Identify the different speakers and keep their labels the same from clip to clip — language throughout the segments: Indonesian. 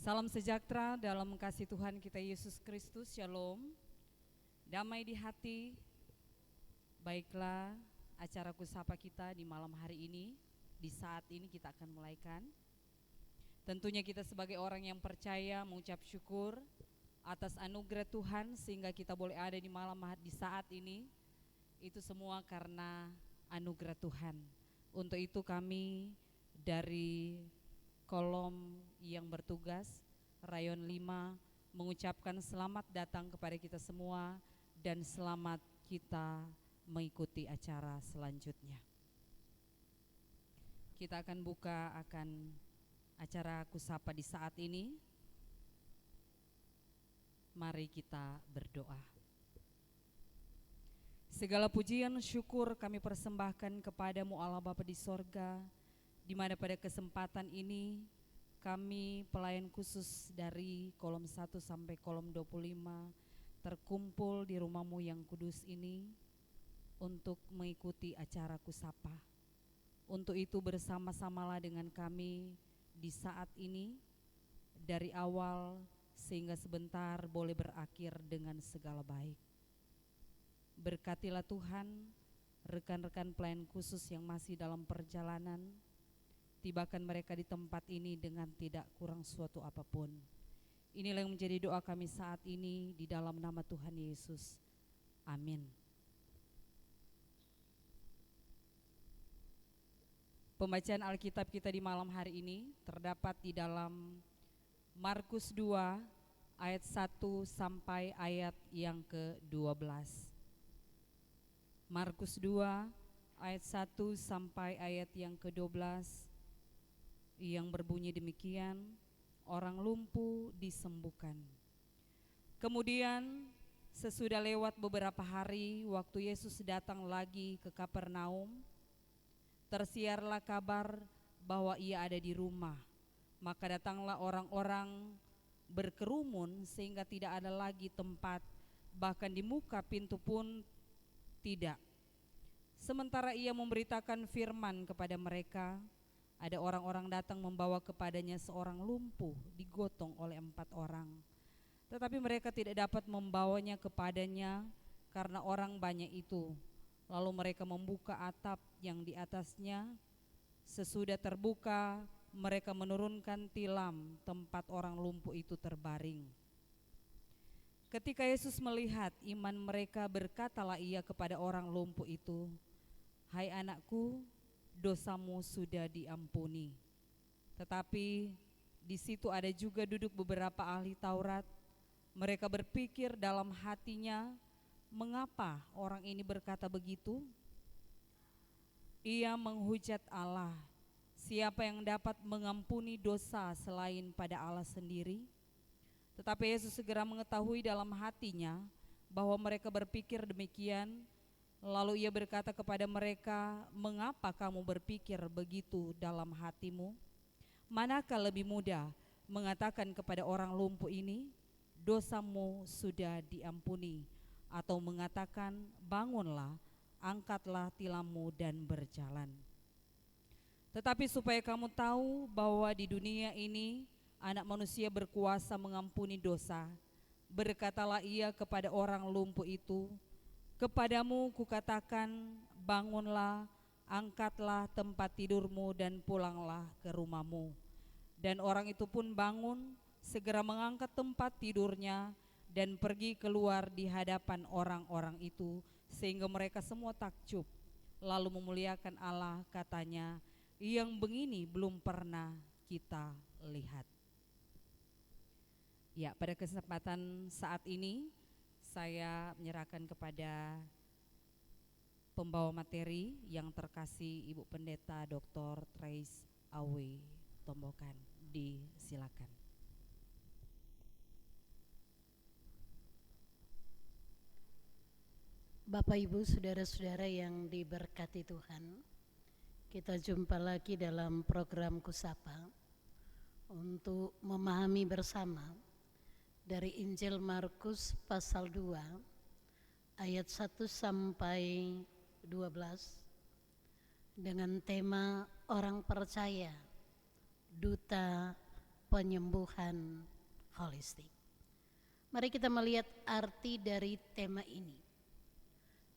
Speaker 1: Salam sejahtera dalam kasih Tuhan kita Yesus Kristus, Shalom. Damai di hati. Baiklah, acara Kusapa kita di malam hari ini, di saat ini kita akan mulaikan. Tentunya kita sebagai orang yang percaya mengucap syukur atas anugerah Tuhan sehingga kita boleh ada di saat ini. Itu semua karena anugerah Tuhan. Untuk itu kami dari kolom yang bertugas Rayon 5 mengucapkan selamat datang kepada kita semua dan selamat kita mengikuti acara selanjutnya. Kita akan buka acara Kusapa di saat ini. Mari kita berdoa. Segala pujian syukur kami persembahkan kepadamu Allah Bapa di sorga, di mana pada kesempatan ini kami pelayan khusus dari kolom 1 sampai kolom 25 terkumpul di rumahmu yang kudus ini untuk mengikuti acara Kusapa. Untuk itu bersama-samalah dengan kami di saat ini dari awal sehingga sebentar boleh berakhir dengan segala baik. Berkatilah Tuhan rekan-rekan pelayan khusus yang masih dalam perjalanan. Tibakan mereka di tempat ini dengan tidak kurang suatu apapun. Inilah yang menjadi doa kami saat ini di dalam nama Tuhan Yesus. Amin. Pembacaan Alkitab kita di malam hari ini terdapat di dalam Markus 2 ayat 1 sampai ayat yang ke-12. Markus 2 ayat 1 sampai ayat yang ke-12 yang berbunyi demikian, orang lumpuh disembuhkan. Kemudian sesudah lewat beberapa hari, waktu Yesus datang lagi ke Kapernaum, tersiarlah kabar bahwa ia ada di rumah. Maka datanglah orang-orang berkerumun sehingga tidak ada lagi tempat, bahkan di muka pintu pun tidak. Sementara ia memberitakan firman kepada mereka, ada orang-orang datang membawa kepadanya seorang lumpuh digotong oleh 4 orang. Tetapi mereka tidak dapat membawanya kepadanya karena orang banyak itu. Lalu mereka membuka atap yang di atasnya. Sesudah terbuka, mereka menurunkan tilam tempat orang lumpuh itu terbaring. Ketika Yesus melihat iman mereka, berkatalah ia kepada orang lumpuh itu, "Hai anakku, dosamu sudah diampuni." Tetapi di situ ada juga duduk beberapa ahli Taurat. Mereka berpikir dalam hatinya, mengapa orang ini berkata begitu? Ia menghujat Allah. Siapa yang dapat mengampuni dosa selain pada Allah sendiri? Tetapi Yesus segera mengetahui dalam hatinya bahwa mereka berpikir demikian. Lalu ia berkata kepada mereka, "Mengapa kamu berpikir begitu dalam hatimu? Manakah lebih mudah mengatakan kepada orang lumpuh ini, dosamu sudah diampuni, atau mengatakan, bangunlah, angkatlah tilammu dan berjalan? Tetapi supaya kamu tahu bahwa di dunia ini Anak Manusia berkuasa mengampuni dosa, berkatalah ia kepada orang lumpuh itu, kepadamu kukatakan, bangunlah, angkatlah tempat tidurmu dan pulanglah ke rumahmu." Dan orang itu pun bangun, segera mengangkat tempat tidurnya dan pergi keluar di hadapan orang-orang itu, sehingga mereka semua takjub. Lalu memuliakan Allah, katanya, "Yang begini belum pernah kita lihat." Ya, pada kesempatan saat ini saya menyerahkan kepada pembawa materi yang terkasih Ibu Pendeta Dr. Trace Awe Tombokan. Disilakan.
Speaker 2: Bapak Ibu saudara-saudara yang diberkati Tuhan, kita jumpa lagi dalam program Kusapa untuk memahami bersama dari Injil Markus pasal 2 ayat 1 sampai 12 dengan tema orang percaya, duta penyembuhan holistik. Mari kita melihat arti dari tema ini.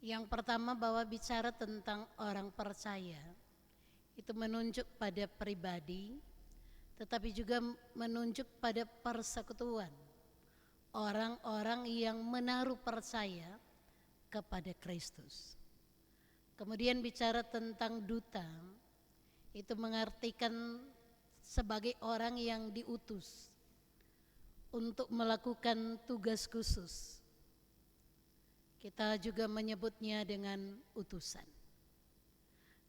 Speaker 2: Yang pertama, bahwa bicara tentang orang percaya itu menunjuk pada pribadi, tetapi juga menunjuk pada persekutuan orang-orang yang menaruh percaya kepada Kristus. Kemudian bicara tentang duta, itu mengartikan sebagai orang yang diutus untuk melakukan tugas khusus. Kita juga menyebutnya dengan utusan.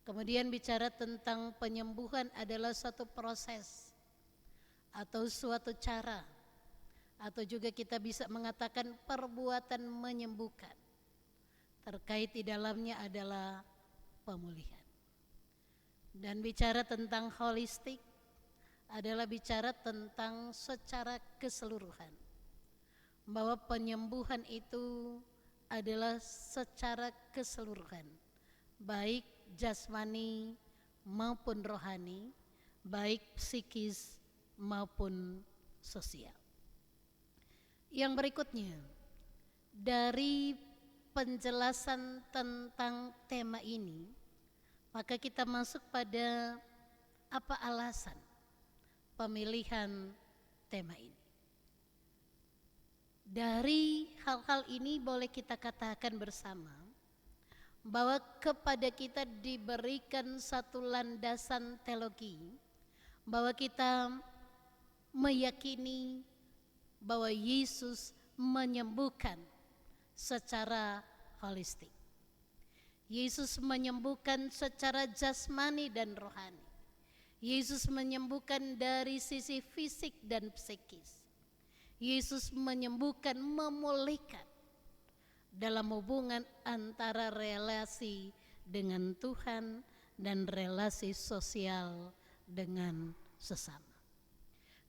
Speaker 2: Kemudian bicara tentang penyembuhan adalah suatu proses atau suatu cara, atau juga kita bisa mengatakan perbuatan menyembuhkan. Terkait di dalamnya adalah pemulihan. Dan bicara tentang holistik adalah bicara tentang secara keseluruhan, bahwa penyembuhan itu adalah secara keseluruhan, baik jasmani maupun rohani, baik psikis maupun sosial. Yang berikutnya, dari penjelasan tentang tema ini, maka kita masuk pada apa alasan pemilihan tema ini. Dari hal-hal ini boleh kita katakan bersama bahwa kepada kita diberikan satu landasan teologi, bahwa kita meyakini bahwa Yesus menyembuhkan secara holistik. Yesus menyembuhkan secara jasmani dan rohani. Yesus menyembuhkan dari sisi fisik dan psikis. Yesus menyembuhkan, memulihkan dalam hubungan antara relasi dengan Tuhan dan relasi sosial dengan sesama.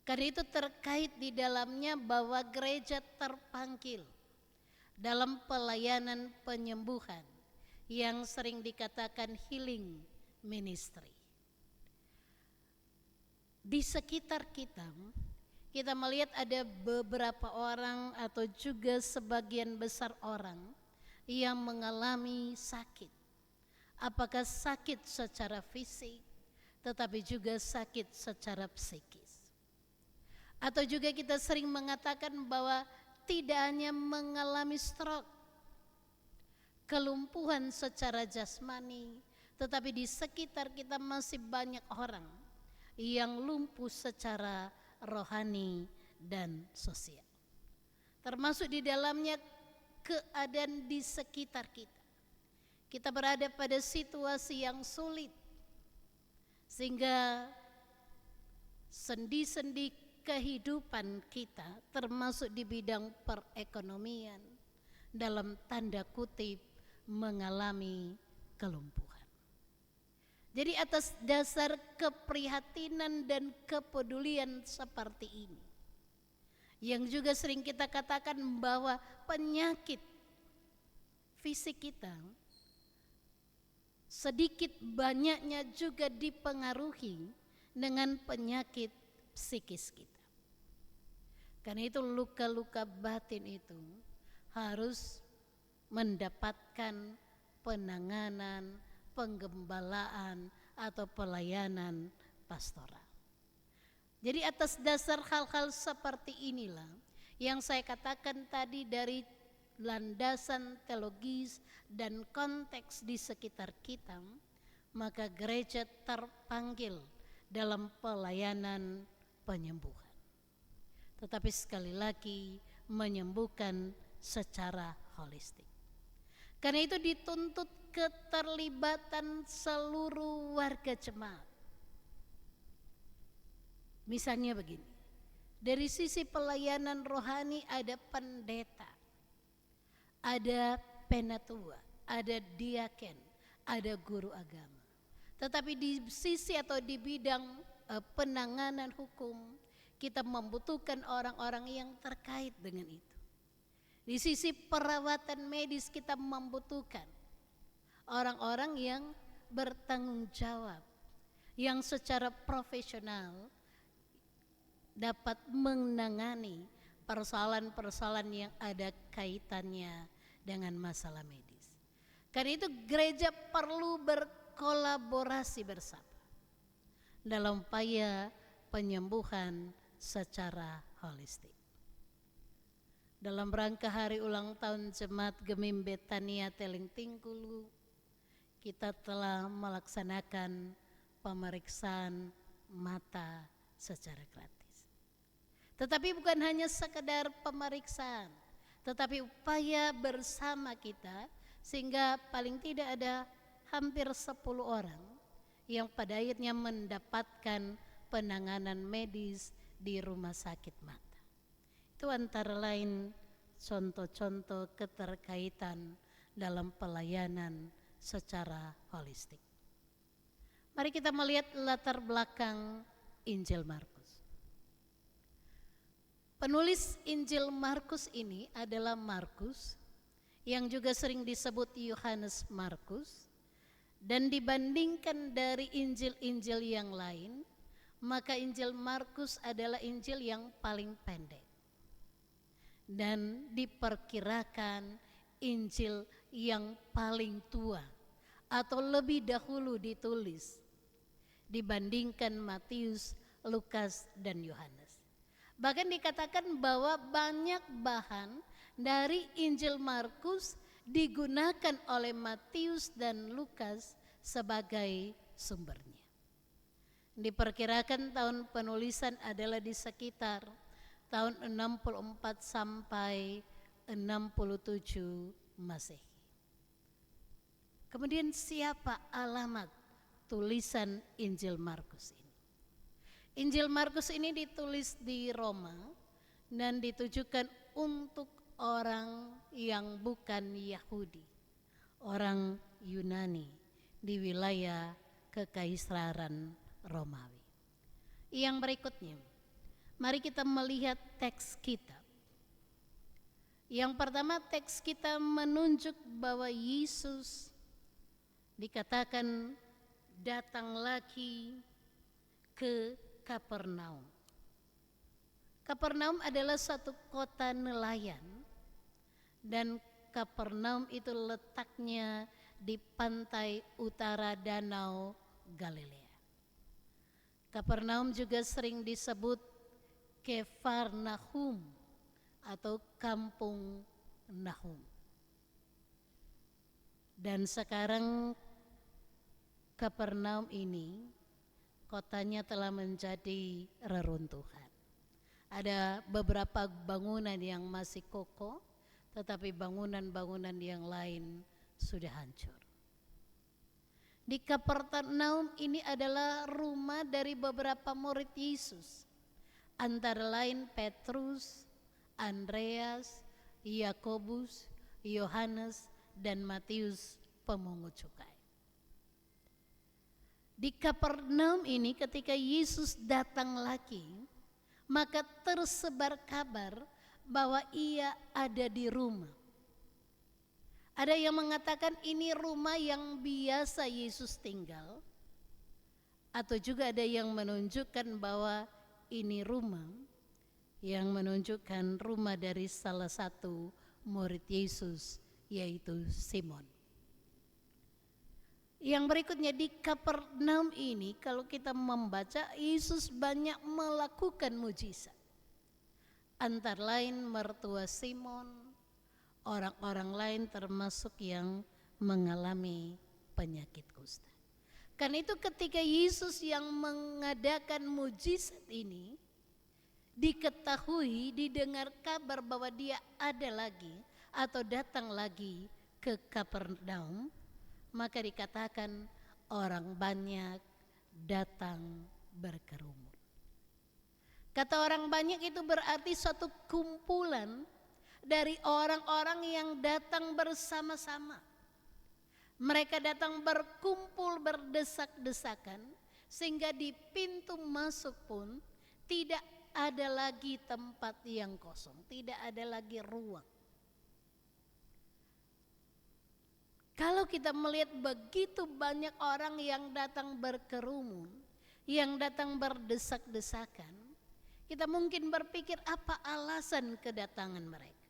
Speaker 2: Karena itu terkait di dalamnya bahwa gereja terpanggil dalam pelayanan penyembuhan yang sering dikatakan healing ministry. Di sekitar kita melihat ada beberapa orang atau juga sebagian besar orang yang mengalami sakit. Apakah sakit secara fisik, tetapi juga sakit secara psikis. Atau juga kita sering mengatakan bahwa tidak hanya mengalami stroke, kelumpuhan secara jasmani, tetapi di sekitar kita masih banyak orang yang lumpuh secara rohani dan sosial. Termasuk di dalamnya keadaan di sekitar kita. Kita berada pada situasi yang sulit, sehingga sendi-sendi kehidupan kita, termasuk di bidang perekonomian, dalam tanda kutip mengalami kelumpuhan. Jadi atas dasar keprihatinan dan kepedulian seperti ini, yang juga sering kita katakan bahwa penyakit fisik kita sedikit banyaknya juga dipengaruhi dengan penyakit psikis kita. Karena itu luka-luka batin itu harus mendapatkan penanganan, penggembalaan atau pelayanan pastoral. Jadi atas dasar hal-hal seperti inilah yang saya katakan tadi, dari landasan teologis dan konteks di sekitar kita, maka gereja terpanggil dalam pelayanan penyembuhan. Tetapi sekali lagi menyembuhkan secara holistik. Karena itu dituntut keterlibatan seluruh warga jemaat. Misalnya begini, dari sisi pelayanan rohani ada pendeta, ada penatua, ada diaken, ada guru agama. Tetapi di sisi atau di bidang penanganan hukum, kita membutuhkan orang-orang yang terkait dengan itu. Di sisi perawatan medis kita membutuhkan orang-orang yang bertanggung jawab, yang secara profesional dapat menangani persoalan-persoalan yang ada kaitannya dengan masalah medis. Karena itu gereja perlu berkolaborasi bersama dalam upaya penyembuhan secara holistik. Dalam rangka hari ulang tahun Jemaat Gemim Betania Teleng Tingkulu, kita telah melaksanakan pemeriksaan mata secara gratis. Tetapi bukan hanya sekedar pemeriksaan, tetapi upaya bersama kita sehingga paling tidak ada hampir 10 orang yang pada akhirnya mendapatkan penanganan medis di rumah sakit mata. Itu antara lain contoh-contoh keterkaitan dalam pelayanan secara holistik. Mari kita melihat latar belakang Injil Markus. Penulis Injil Markus ini adalah Markus, yang juga sering disebut Yohanes Markus, dan dibandingkan dari Injil-Injil yang lain, maka Injil Markus adalah Injil yang paling pendek dan diperkirakan Injil yang paling tua atau lebih dahulu ditulis dibandingkan Matius, Lukas, dan Yohanes. Bahkan dikatakan bahwa banyak bahan dari Injil Markus digunakan oleh Matius dan Lukas sebagai sumbernya. Diperkirakan tahun penulisan adalah di sekitar tahun 64 sampai 67 Masehi. Kemudian siapa alamat tulisan Injil Markus ini? Injil Markus ini ditulis di Roma dan ditujukan untuk orang yang bukan Yahudi, orang Yunani di wilayah Kekaisaran Romawi. Yang berikutnya, mari kita melihat teks kita. Yang pertama, teks kita menunjuk bahwa Yesus dikatakan datang lagi ke Kapernaum. Kapernaum adalah satu kota nelayan dan Kapernaum itu letaknya di pantai utara Danau Galilea. Kapernaum juga sering disebut Kefarnahum atau Kampung Nahum. Dan sekarang Kapernaum ini kotanya telah menjadi reruntuhan. Ada beberapa bangunan yang masih kokoh, tetapi bangunan-bangunan yang lain sudah hancur. Di Kapernaum ini adalah rumah dari beberapa murid Yesus, antara lain Petrus, Andreas, Yakobus, Yohanes, dan Matius pemungut cukai. Di Kapernaum ini ketika Yesus datang lagi, maka tersebar kabar bahwa ia ada di rumah. Ada yang mengatakan ini rumah yang biasa Yesus tinggal, atau juga ada yang menunjukkan bahwa ini rumah yang menunjukkan rumah dari salah satu murid Yesus, yaitu Simon. Yang berikutnya di Kapernaum ini kalau kita membaca, Yesus banyak melakukan mujizat. Antara lain mertua Simon, orang-orang lain termasuk yang mengalami penyakit kusta. Karena itu ketika Yesus yang mengadakan mujizat ini diketahui, didengar kabar bahwa dia ada lagi atau datang lagi ke Kapernaum, maka dikatakan orang banyak datang berkerumun. Kata orang banyak itu berarti suatu kumpulan dari orang-orang yang datang bersama-sama. Mereka datang berkumpul berdesak-desakan sehingga di pintu masuk pun tidak ada lagi tempat yang kosong, tidak ada lagi ruang. Kalau kita melihat begitu banyak orang yang datang berkerumun, yang datang berdesak-desakan, Kita mungkin berpikir apa alasan kedatangan mereka.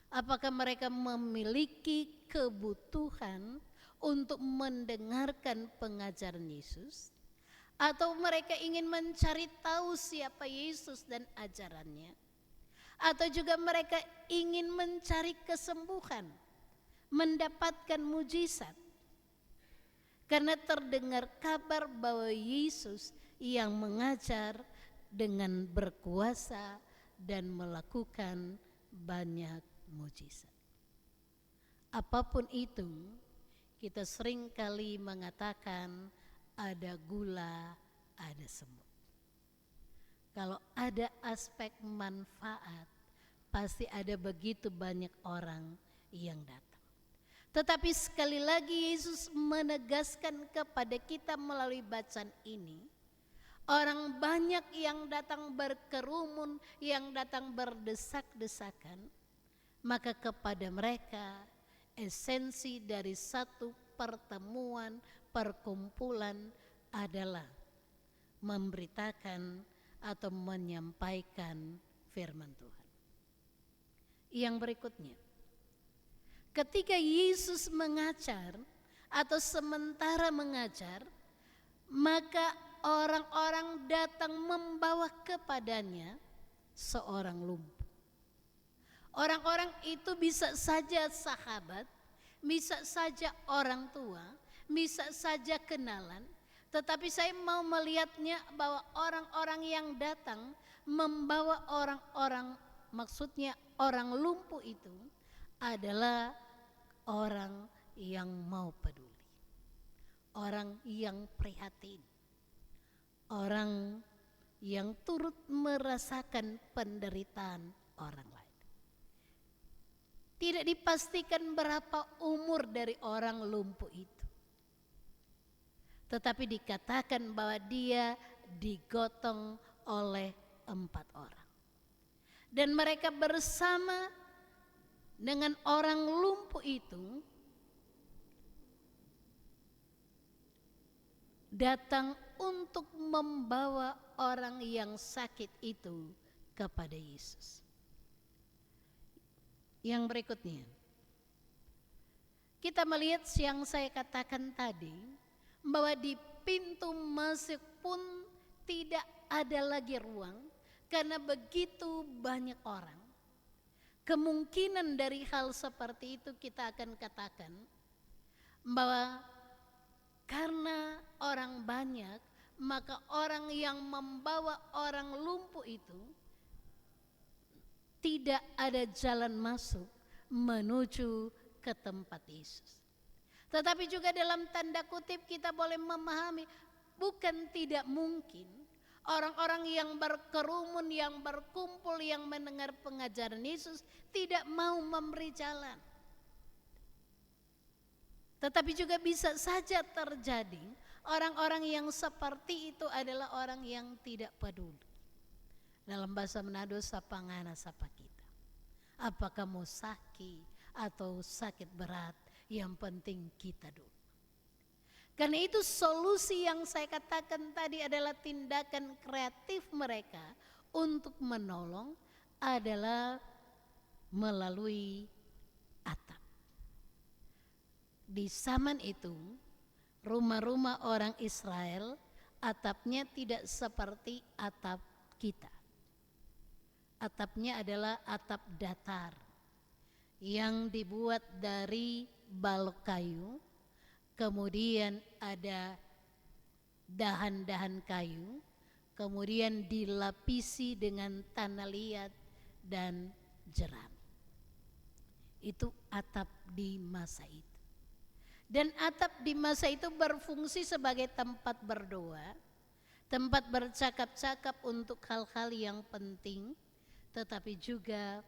Speaker 2: Apakah mereka memiliki kebutuhan untuk mendengarkan pengajaran Yesus? Atau mereka ingin mencari tahu siapa Yesus dan ajarannya? Atau juga mereka ingin mencari kesembuhan, mendapatkan mujizat? Karena terdengar kabar bahwa Yesus yang mengajar dengan berkuasa dan melakukan banyak mujizat. Apapun itu, kita sering kali mengatakan ada gula, ada semut. Kalau ada aspek manfaat, pasti ada begitu banyak orang yang datang. Tetapi sekali lagi Yesus menegaskan kepada kita melalui bacaan ini, orang banyak yang datang berkerumun, yang datang berdesak-desakan, maka kepada mereka esensi dari satu pertemuan, perkumpulan adalah memberitakan atau menyampaikan firman Tuhan. Yang berikutnya, ketika Yesus mengajar atau sementara mengajar, maka orang-orang datang membawa kepadanya seorang lumpuh. Orang-orang itu bisa saja sahabat, bisa saja orang tua, bisa saja kenalan. Tetapi saya mau melihatnya bahwa orang-orang yang datang membawa orang-orang, maksudnya orang lumpuh itu adalah orang yang mau peduli, orang yang prihatin, orang yang turut merasakan penderitaan orang lain. Tidak dipastikan berapa umur dari orang lumpuh itu, tetapi dikatakan bahwa dia digotong oleh 4 orang. Dan mereka bersama dengan orang lumpuh itu datang untuk membawa orang yang sakit itu kepada Yesus. Yang berikutnya, kita melihat yang saya katakan tadi, bahwa di pintu masuk pun tidak ada lagi ruang karena begitu banyak orang. Kemungkinan dari hal seperti itu kita akan katakan bahwa karena orang banyak, maka orang yang membawa orang lumpuh itu tidak ada jalan masuk menuju ke tempat Yesus. Tetapi juga dalam tanda kutip kita boleh memahami, bukan tidak mungkin orang-orang yang berkerumun, yang berkumpul, yang mendengar pengajaran Yesus tidak mau memberi jalan. Tetapi juga bisa saja terjadi orang-orang yang seperti itu adalah orang yang tidak peduli. Dalam bahasa Manado, sapangana sapa kita. Apa kamu sakit atau sakit berat, yang penting kita dulu. Karena itu solusi yang saya katakan tadi adalah tindakan kreatif mereka untuk menolong adalah melalui atap. Di zaman itu, rumah-rumah orang Israel atapnya tidak seperti atap kita. Atapnya adalah atap datar yang dibuat dari balok kayu, kemudian ada dahan-dahan kayu, kemudian dilapisi dengan tanah liat dan jerami. Itu atap di masa itu. Dan atap di masa itu berfungsi sebagai tempat berdoa, tempat bercakap-cakap untuk hal-hal yang penting, tetapi juga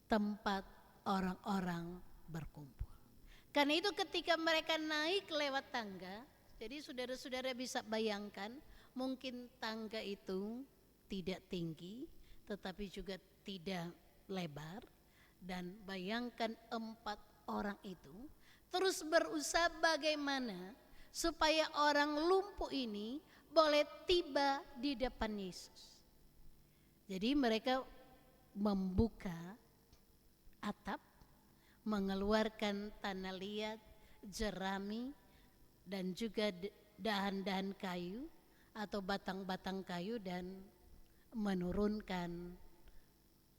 Speaker 2: tempat orang-orang berkumpul. Karena itu ketika mereka naik lewat tangga, jadi saudara-saudara bisa bayangkan, mungkin tangga itu tidak tinggi, tetapi juga tidak lebar. Dan bayangkan 4 orang itu terus berusaha bagaimana supaya orang lumpuh ini boleh tiba di depan Yesus. Jadi mereka membuka atap, mengeluarkan tanah liat, jerami, dan juga dahan-dahan kayu atau batang-batang kayu, dan menurunkan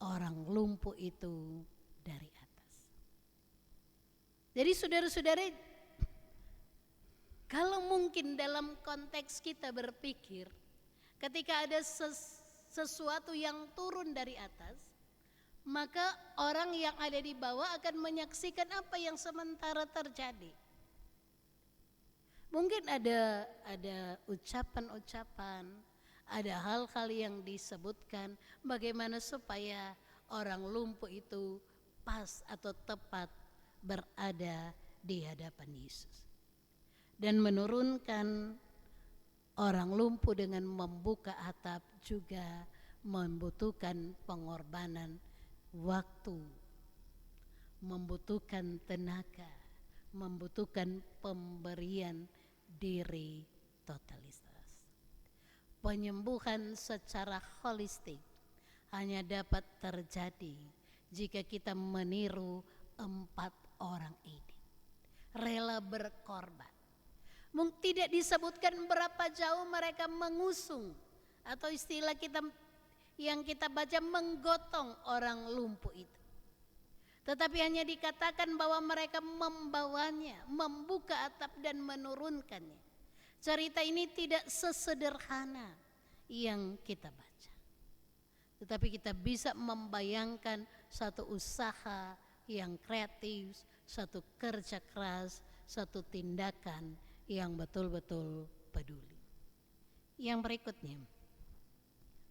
Speaker 2: orang lumpuh itu dari atas. Jadi saudara-saudara, kalau mungkin dalam konteks kita berpikir, ketika ada sesuatu yang turun dari atas, maka orang yang ada di bawah akan menyaksikan apa yang sementara terjadi. Mungkin ada ucapan-ucapan, ada hal-hal yang disebutkan bagaimana supaya orang lumpuh itu pas atau tepat berada di hadapan Yesus. Dan menurunkan orang lumpuh dengan membuka atap juga membutuhkan pengorbanan waktu, membutuhkan tenaga, membutuhkan pemberian diri totalitas. Penyembuhan secara holistik hanya dapat terjadi jika kita meniru 4 orang ini, rela berkorban. Tidak disebutkan berapa jauh mereka mengusung, atau istilah kita yang kita baca menggotong orang lumpuh itu. Tetapi hanya dikatakan bahwa mereka membawanya, membuka atap dan menurunkannya. Cerita ini tidak sesederhana yang kita baca. Tetapi kita bisa membayangkan satu usaha yang kreatif, satu kerja keras, satu tindakan yang betul-betul peduli. Yang berikutnya,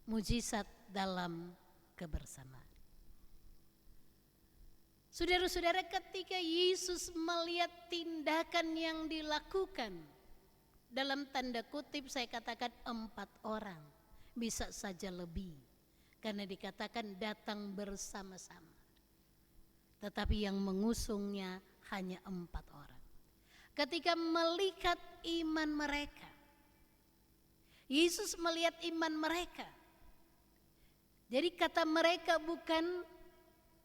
Speaker 2: mujizat dalam kebersamaan. Saudara-saudara, ketika Yesus melihat tindakan yang dilakukan, dalam tanda kutip saya katakan 4 orang, bisa saja lebih, karena dikatakan datang bersama-sama. Tetapi yang mengusungnya hanya 4 orang. Ketika melihat iman mereka, Yesus melihat iman mereka. Jadi kata mereka bukan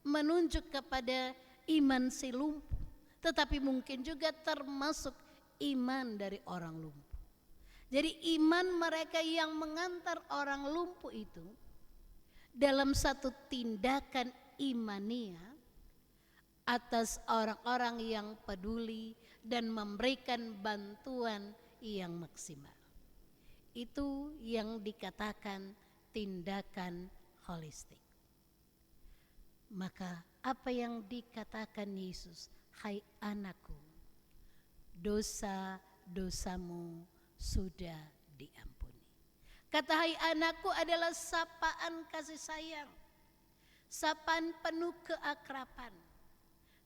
Speaker 2: menunjuk kepada iman si lumpuh, tetapi mungkin juga termasuk iman dari orang lumpuh. Jadi iman mereka yang mengantar orang lumpuh itu dalam satu tindakan imania atas orang-orang yang peduli dan memberikan bantuan yang maksimal. Itu yang dikatakan tindakan holistik. Maka apa yang dikatakan Yesus, hai anakku, dosa-dosamu sudah diampuni. Kata hai anakku adalah sapaan kasih sayang, sapaan penuh keakraban.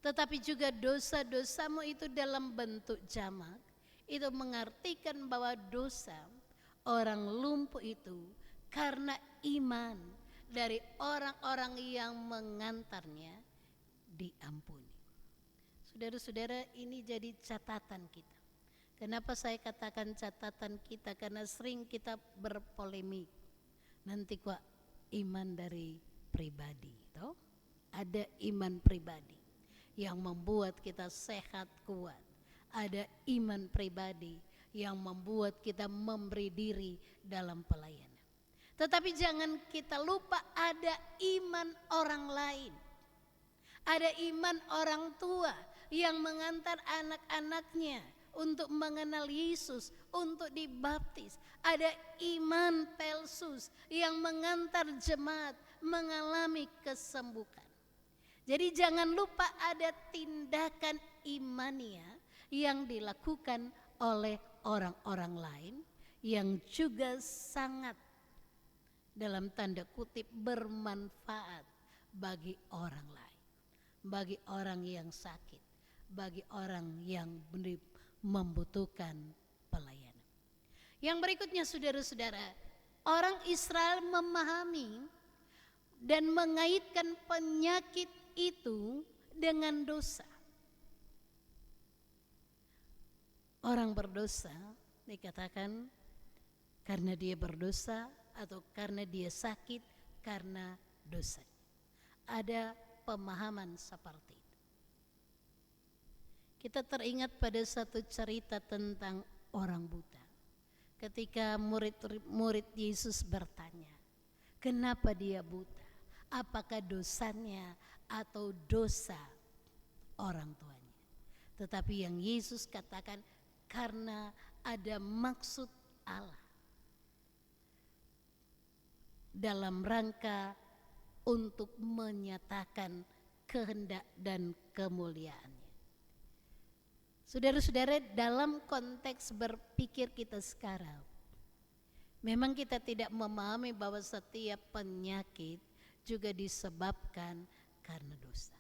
Speaker 2: Tetapi juga dosa-dosamu itu dalam bentuk jamak, itu mengartikan bahwa dosa orang lumpuh itu karena iman dari orang-orang yang mengantarnya diampuni. Saudara-saudara, ini jadi catatan kita. Kenapa saya katakan catatan kita? Karena sering kita berpolemik. Nanti kok iman dari pribadi, toh? Ada iman pribadi yang membuat kita sehat kuat. Ada iman pribadi yang membuat kita memberi diri dalam pelayanan. Tetapi jangan kita lupa ada iman orang lain. Ada iman orang tua yang mengantar anak-anaknya untuk mengenal Yesus, untuk dibaptis. Ada iman Pelsus yang mengantar jemaat mengalami kesembuhan. Jadi jangan lupa ada tindakan imania yang dilakukan oleh orang-orang lain yang juga sangat dalam tanda kutip bermanfaat bagi orang lain, bagi orang yang sakit, bagi orang yang membutuhkan pelayanan. Yang berikutnya saudara-saudara, orang Israel memahami dan mengaitkan penyakit itu dengan dosa. Orang berdosa dikatakan karena dia berdosa atau karena dia sakit karena dosa. Ada pemahaman seperti itu. Kita teringat pada satu cerita tentang orang buta. Ketika murid Yesus bertanya, kenapa dia buta? Apakah dosanya atau dosa orang tuanya? Tetapi yang Yesus katakan, karena ada maksud Allah dalam rangka untuk menyatakan kehendak dan kemuliaannya. Saudara-saudara, dalam konteks berpikir kita sekarang, memang kita tidak memahami bahwa setiap penyakit juga disebabkan karena dosa.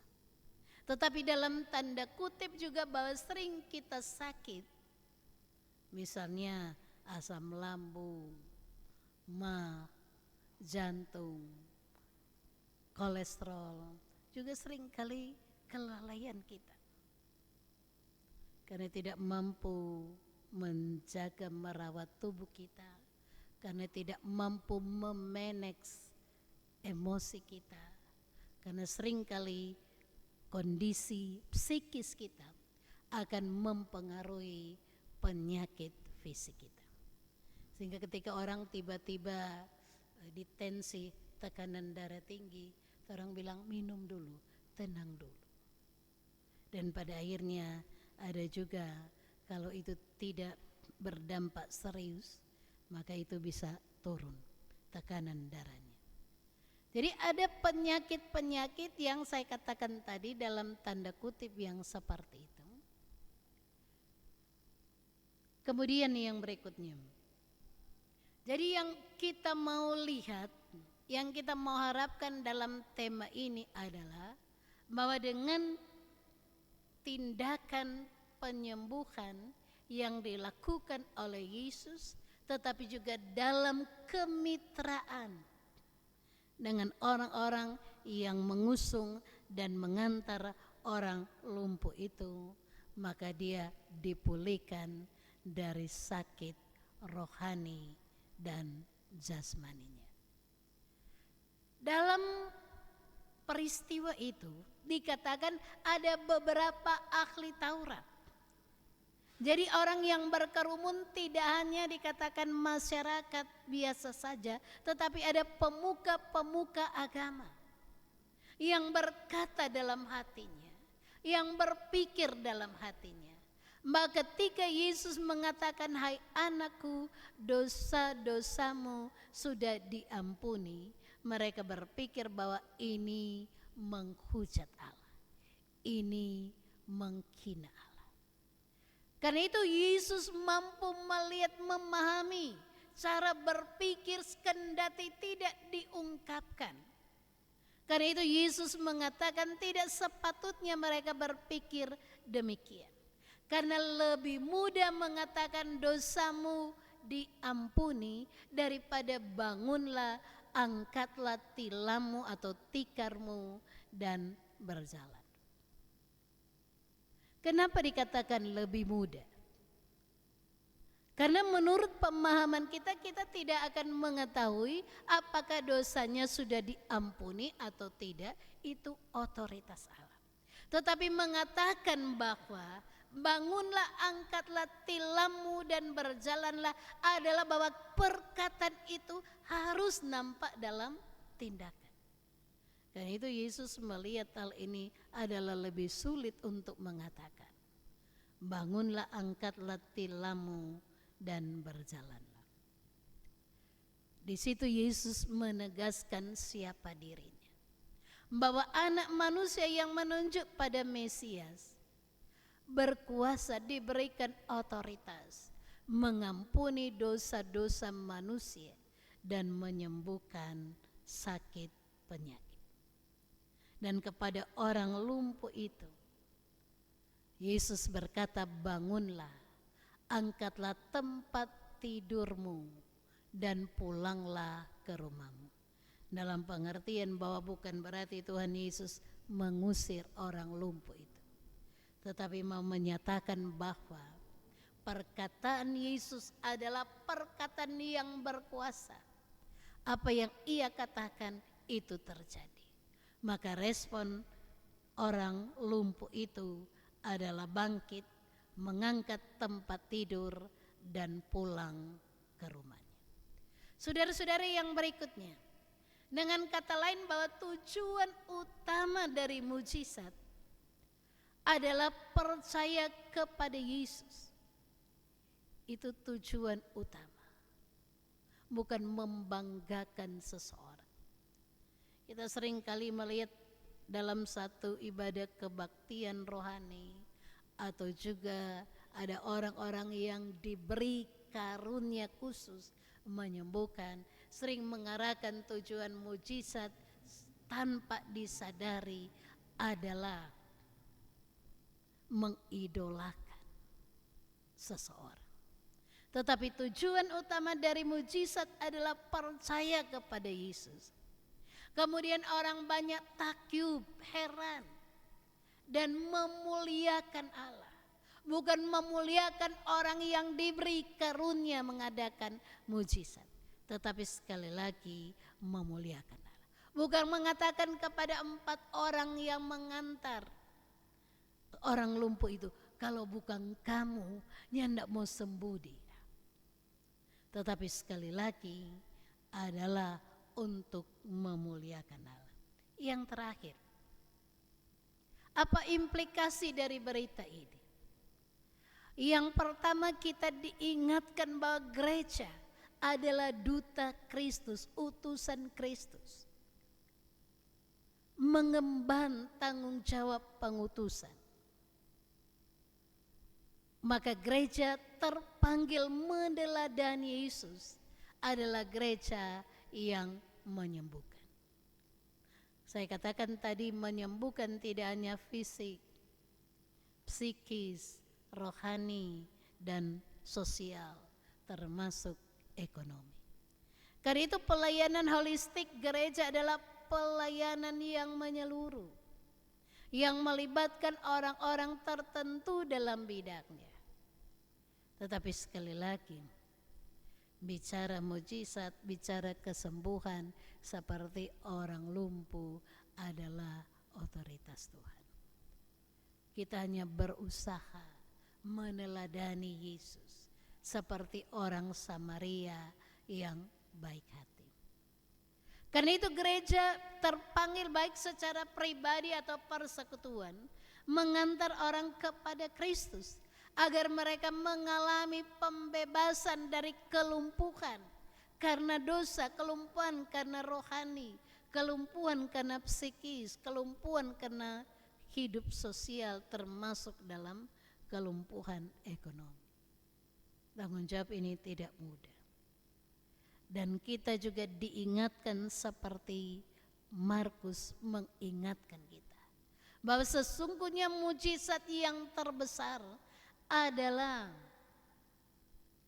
Speaker 2: Tetapi dalam tanda kutip juga bahwa sering kita sakit, misalnya asam lambung, mah, jantung, kolesterol, juga seringkali kelalaian kita. Karena tidak mampu menjaga merawat tubuh kita, karena tidak mampu memanage emosi kita, karena seringkali kondisi psikis kita akan mempengaruhi penyakit fisik kita. Sehingga ketika orang tiba-tiba ditensi, tekanan darah tinggi, orang bilang minum dulu, tenang dulu. Dan pada akhirnya ada juga kalau itu tidak berdampak serius, maka itu bisa turun tekanan darahnya. Jadi ada penyakit-penyakit yang saya katakan tadi dalam tanda kutip yang seperti itu. Kemudian yang berikutnya. Jadi yang kita mau lihat, yang kita mau harapkan dalam tema ini adalah bahwa dengan tindakan penyembuhan yang dilakukan oleh Yesus, tetapi juga dalam kemitraan dengan orang-orang yang mengusung dan mengantar orang lumpuh itu, maka dia dipulihkan dari sakit rohani dan jasmaninya. Dalam peristiwa itu dikatakan ada beberapa ahli Taurat. Jadi orang yang berkerumun tidak hanya dikatakan masyarakat biasa saja, tetapi ada pemuka-pemuka agama yang berkata dalam hatinya, yang berpikir dalam hatinya. Maka ketika Yesus mengatakan, hai anakku, dosa-dosamu sudah diampuni, mereka berpikir bahwa ini menghujat Allah, ini menghina Allah. Karena itu Yesus mampu melihat, memahami cara berpikir kendati tidak diungkapkan. Karena itu Yesus mengatakan tidak sepatutnya mereka berpikir demikian. Karena lebih mudah mengatakan dosamu diampuni daripada bangunlah, angkatlah tilammu atau tikarmu dan berjalan. Kenapa dikatakan lebih mudah? Karena menurut pemahaman kita, kita tidak akan mengetahui apakah dosanya sudah diampuni atau tidak, itu otoritas Allah. Tetapi mengatakan bahwa bangunlah, angkatlah tilammu dan berjalanlah adalah bahwa perkataan itu harus nampak dalam tindakan. Dan itu Yesus melihat hal ini adalah lebih sulit untuk mengatakan. Bangunlah, angkatlah tilammu dan berjalanlah. Di situ Yesus menegaskan siapa dirinya. Bahwa anak manusia yang menunjuk pada Mesias berkuasa, diberikan otoritas, mengampuni dosa-dosa manusia dan menyembuhkan sakit penyakit. Dan kepada orang lumpuh itu Yesus berkata, bangunlah, angkatlah tempat tidurmu dan pulanglah ke rumahmu. Dalam pengertian bahwa bukan berarti Tuhan Yesus mengusir orang lumpuh itu, tetapi mau menyatakan bahwa Perkataan Yesus adalah perkataan yang berkuasa. Apa yang ia katakan itu terjadi. Maka respon orang lumpuh itu adalah bangkit, mengangkat tempat tidur dan pulang ke rumahnya. Saudara-saudari yang berikutnya, dengan kata lain bahwa tujuan utama dari mujizat adalah percaya kepada Yesus. Itu tujuan utama, bukan membanggakan seseorang. Kita sering kali melihat dalam satu ibadah kebaktian rohani, atau juga ada orang-orang yang diberi karunia khusus menyembuhkan, sering mengarahkan tujuan mujizat tanpa disadari adalah mengidolakan seseorang. Tetapi tujuan utama dari mujizat adalah percaya kepada Yesus. Kemudian orang banyak takjub, heran, dan memuliakan Allah. Bukan memuliakan orang yang diberi karunia mengadakan mujizat, tetapi sekali lagi memuliakan Allah. Bukan mengatakan kepada 4 orang yang mengantar orang lumpuh itu, kalau bukan kamu, nyandak mau sembuh dia. Tetapi sekali lagi adalah untuk memuliakan Allah. Yang terakhir, apa implikasi dari berita ini? Yang pertama, kita diingatkan bahwa gereja adalah duta Kristus, utusan Kristus, mengemban tanggung jawab pengutusan. Maka gereja terpanggil meneladani Yesus adalah gereja yang menyembuhkan. Saya katakan tadi, menyembuhkan tidak hanya fisik, psikis, rohani, dan sosial, termasuk ekonomi. Karena itu pelayanan holistik gereja adalah pelayanan yang menyeluruh, yang melibatkan orang-orang tertentu dalam bidangnya. Tetapi sekali lagi, bicara mujizat, bicara kesembuhan seperti orang lumpuh adalah otoritas Tuhan. Kita hanya berusaha meneladani Yesus seperti orang Samaria yang baik hati. Karena itu gereja terpanggil baik secara pribadi atau persekutuan mengantar orang kepada Kristus, agar mereka mengalami pembebasan dari kelumpuhan karena dosa, kelumpuhan karena rohani, kelumpuhan karena psikis, kelumpuhan karena hidup sosial, termasuk dalam kelumpuhan ekonomi. Tanggung jawab ini tidak mudah. Dan kita juga diingatkan seperti Markus mengingatkan kita, bahwa sesungguhnya mujizat yang terbesar adalah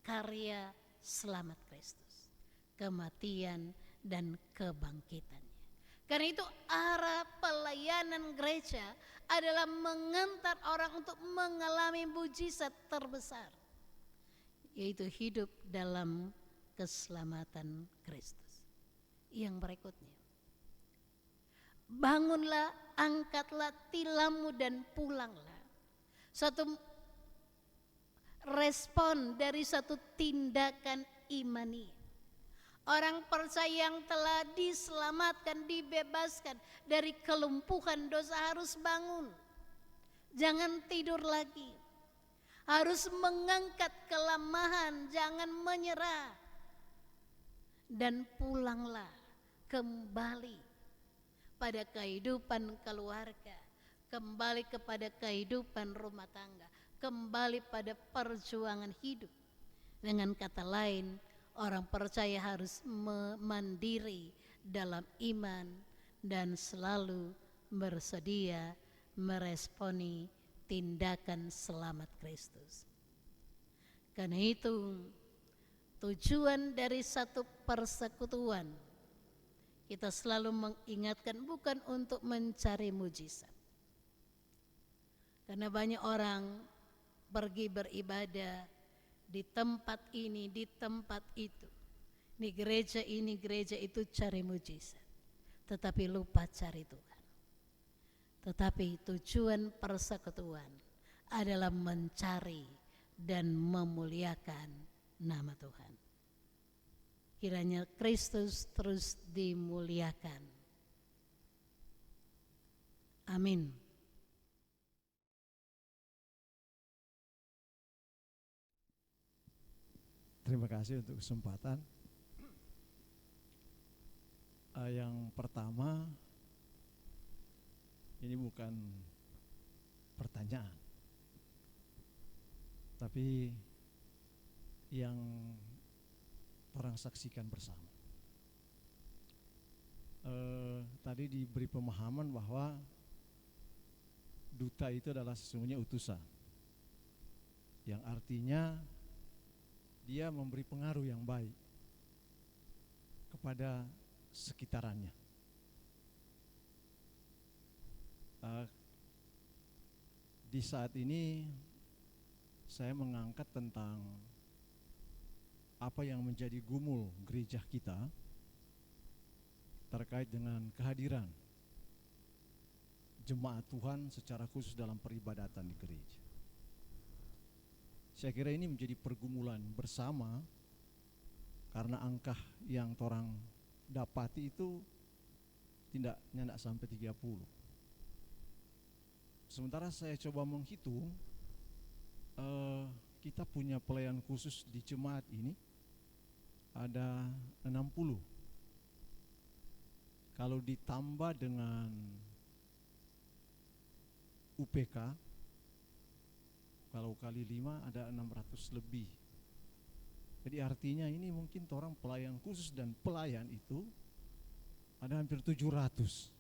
Speaker 2: karya selamat Kristus, kematian dan kebangkitannya. Karena itu arah pelayanan gereja adalah mengantar orang untuk mengalami mujizat terbesar, yaitu hidup dalam keselamatan Kristus. Yang berikutnya, bangunlah, angkatlah tilammu dan pulanglah. Suatu respon dari satu tindakan imani. Orang percaya yang telah diselamatkan, dibebaskan dari kelumpuhan dosa harus bangun. Jangan tidur lagi. Harus mengangkat kelemahan, jangan menyerah. Dan pulanglah kembali pada kehidupan keluarga, kembali kepada kehidupan rumah tangga, kembali pada perjuangan hidup. Dengan kata lain, orang percaya harus mandiri dalam iman dan selalu bersedia meresponi tindakan selamat Kristus. Karena itu, tujuan dari satu persekutuan, kita selalu mengingatkan bukan untuk mencari mujizat. Karena banyak orang pergi beribadah di tempat ini, di tempat itu. Ini gereja itu cari mujizat, tetapi lupa cari Tuhan. Tetapi tujuan persekutuan adalah mencari dan memuliakan nama Tuhan. Kiranya Kristus terus dimuliakan. Amin.
Speaker 3: Terima kasih untuk kesempatan. Yang pertama, ini bukan pertanyaan, tapi yang orang saksikan bersama. Tadi diberi pemahaman bahwa duta itu adalah sesungguhnya utusan, yang artinya dia memberi pengaruh yang baik kepada sekitarannya. Di saat ini saya mengangkat tentang apa yang menjadi gumul gereja kita terkait dengan kehadiran jemaat Tuhan secara khusus dalam peribadatan di gereja. Saya kira ini menjadi pergumulan bersama, karena angka yang orang dapati itu tidak sampai 30. Sementara saya coba menghitung, kita punya pelayan khusus di jemaat ini ada 60. Kalau ditambah dengan UPK, kalau kali 5 ada 600 lebih. Jadi artinya ini mungkin orang pelayan khusus dan pelayan itu ada hampir 700.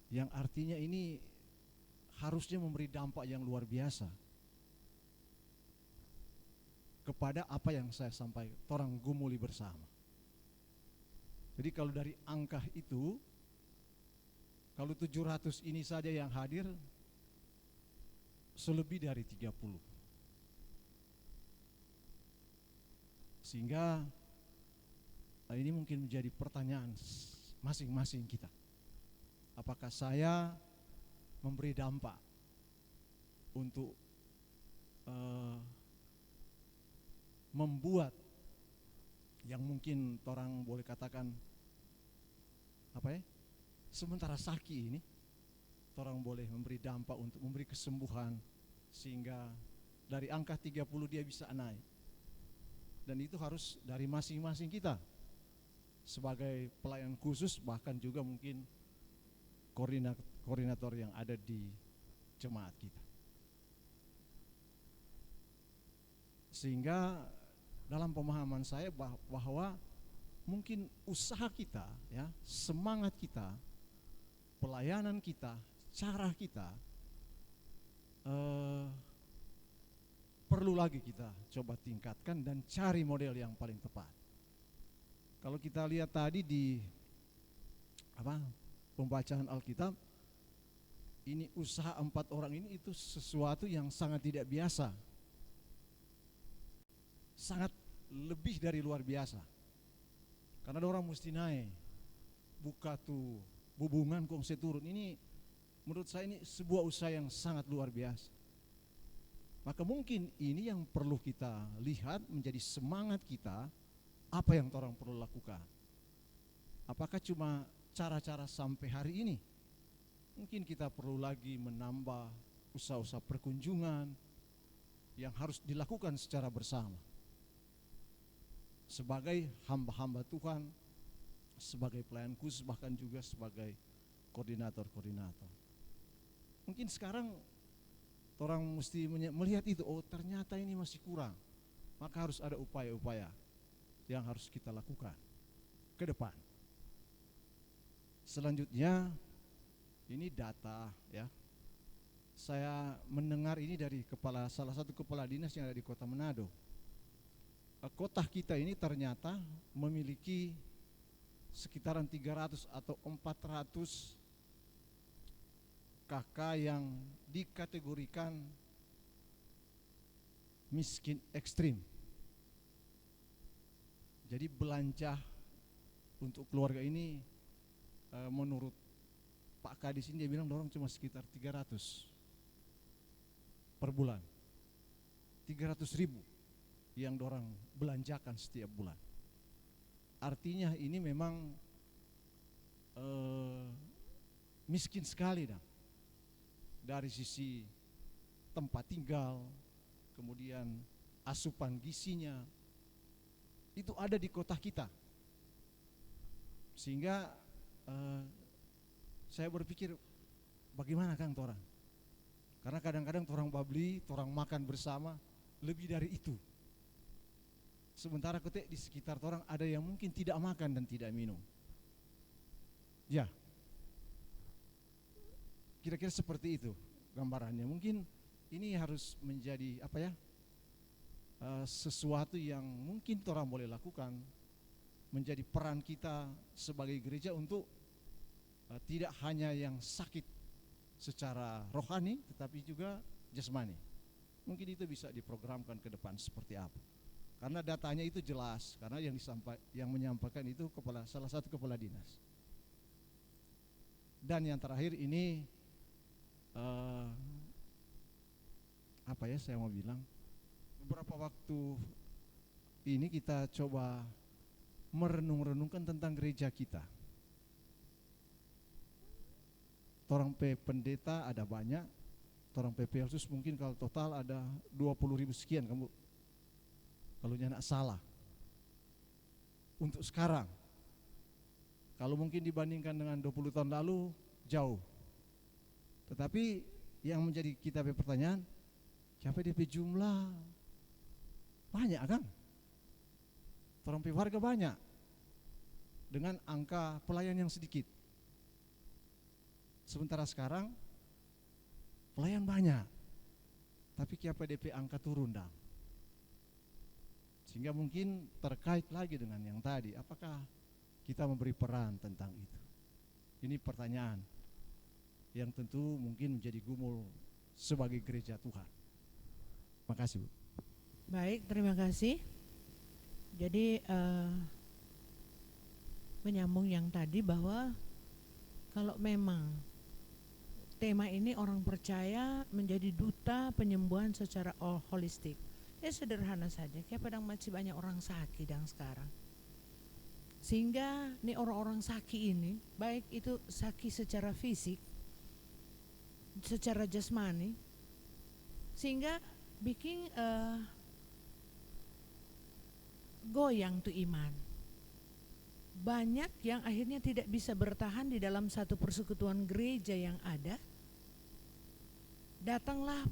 Speaker 3: Yang artinya ini harusnya memberi dampak yang luar biasa kepada apa yang saya sampaikan, orang gumuli bersama. Jadi kalau dari angka itu, kalau 700 ini saja yang hadir, selebih dari 30. Sehingga ini mungkin menjadi pertanyaan masing-masing kita. Apakah saya memberi dampak untuk membuat yang mungkin orang boleh katakan sementara saki ini, orang boleh memberi dampak untuk memberi kesembuhan sehingga dari angka 30 dia bisa naik. Dan itu harus dari masing-masing kita sebagai pelayan khusus, bahkan juga mungkin koordinator yang ada di jemaat kita. Sehingga dalam pemahaman saya bahwa mungkin usaha kita, ya, semangat kita, pelayanan kita, cara kita perlu lagi kita coba tingkatkan dan cari model yang paling tepat. Kalau kita lihat tadi di pembacaan Alkitab, ini usaha 4 orang ini itu sesuatu yang sangat tidak biasa, sangat lebih dari luar biasa. Karena orang mesti naik, buka tuh bubungan kong seturun. Ini menurut saya ini sebuah usaha yang sangat luar biasa. Maka mungkin ini yang perlu kita lihat menjadi semangat kita, apa yang orang perlu lakukan. Apakah cuma cara-cara sampai hari ini? Mungkin kita perlu lagi menambah usaha-usaha perkunjungan yang harus dilakukan secara bersama. Sebagai hamba-hamba Tuhan, sebagai pelayan khusus, bahkan juga sebagai koordinator-koordinator. Mungkin sekarang orang mesti melihat itu, oh ternyata ini masih kurang. Maka harus ada upaya-upaya yang harus kita lakukan ke depan. Selanjutnya, ini data, ya. Saya mendengar ini dari salah satu kepala dinas yang ada di Kota Manado. Kota kita ini ternyata memiliki sekitaran 300 atau 400 KK yang dikategorikan miskin ekstrim. Jadi belanja untuk keluarga ini menurut Pak Kadis ini dia bilang dorong cuma sekitar 300 per bulan. 300.000 yang dorang belanjakan setiap bulan. Artinya ini memang miskin sekali dah. Dari sisi tempat tinggal, kemudian asupan gizinya, itu ada di kota kita. Sehingga saya berpikir bagaimana Kang torang? Karena kadang-kadang torang babli, torang makan bersama lebih dari itu. Sementara ketika di sekitar torang ada yang mungkin tidak makan dan tidak minum. Ya, kira-kira seperti itu gambarannya. Mungkin ini harus menjadi apa ya, sesuatu yang mungkin torang boleh lakukan, menjadi peran kita sebagai gereja untuk tidak hanya yang sakit secara rohani tetapi juga jasmani. Mungkin itu bisa diprogramkan ke depan seperti apa. Karena datanya itu jelas, karena yang menyampaikan itu salah satu kepala dinas. Dan yang terakhir ini apa ya saya mau bilang, beberapa waktu ini kita coba merenung-renungkan tentang gereja kita. Torang pendeta ada banyak, torang PPLsus mungkin kalau total ada 20.000 sekian kamu, kalau nyak salah. Untuk sekarang, kalau mungkin dibandingkan dengan 20 tahun lalu jauh. Tetapi yang menjadi kita pertanyaan, siapa DP jumlah banyak kan? Torang warga banyak dengan angka pelayan yang sedikit. Sementara sekarang pelayan banyak, tapi KPDP angka turun dah. Sehingga mungkin terkait lagi dengan yang tadi, apakah kita memberi peran tentang itu? Ini pertanyaan yang tentu mungkin menjadi gumul sebagai gereja Tuhan. Makasih Bu.
Speaker 4: Baik, terima kasih. Jadi menyambung yang tadi bahwa kalau memang tema ini orang percaya menjadi duta penyembuhan secara holistik, ya sederhana saja, kayak padang masih banyak orang sakit dan sekarang. Sehingga nih orang-orang sakit ini, baik itu sakit secara fisik, secara jasmani, sehingga bikin goyang tuh iman. Banyak yang akhirnya tidak bisa bertahan di dalam satu persekutuan gereja yang ada. Datanglah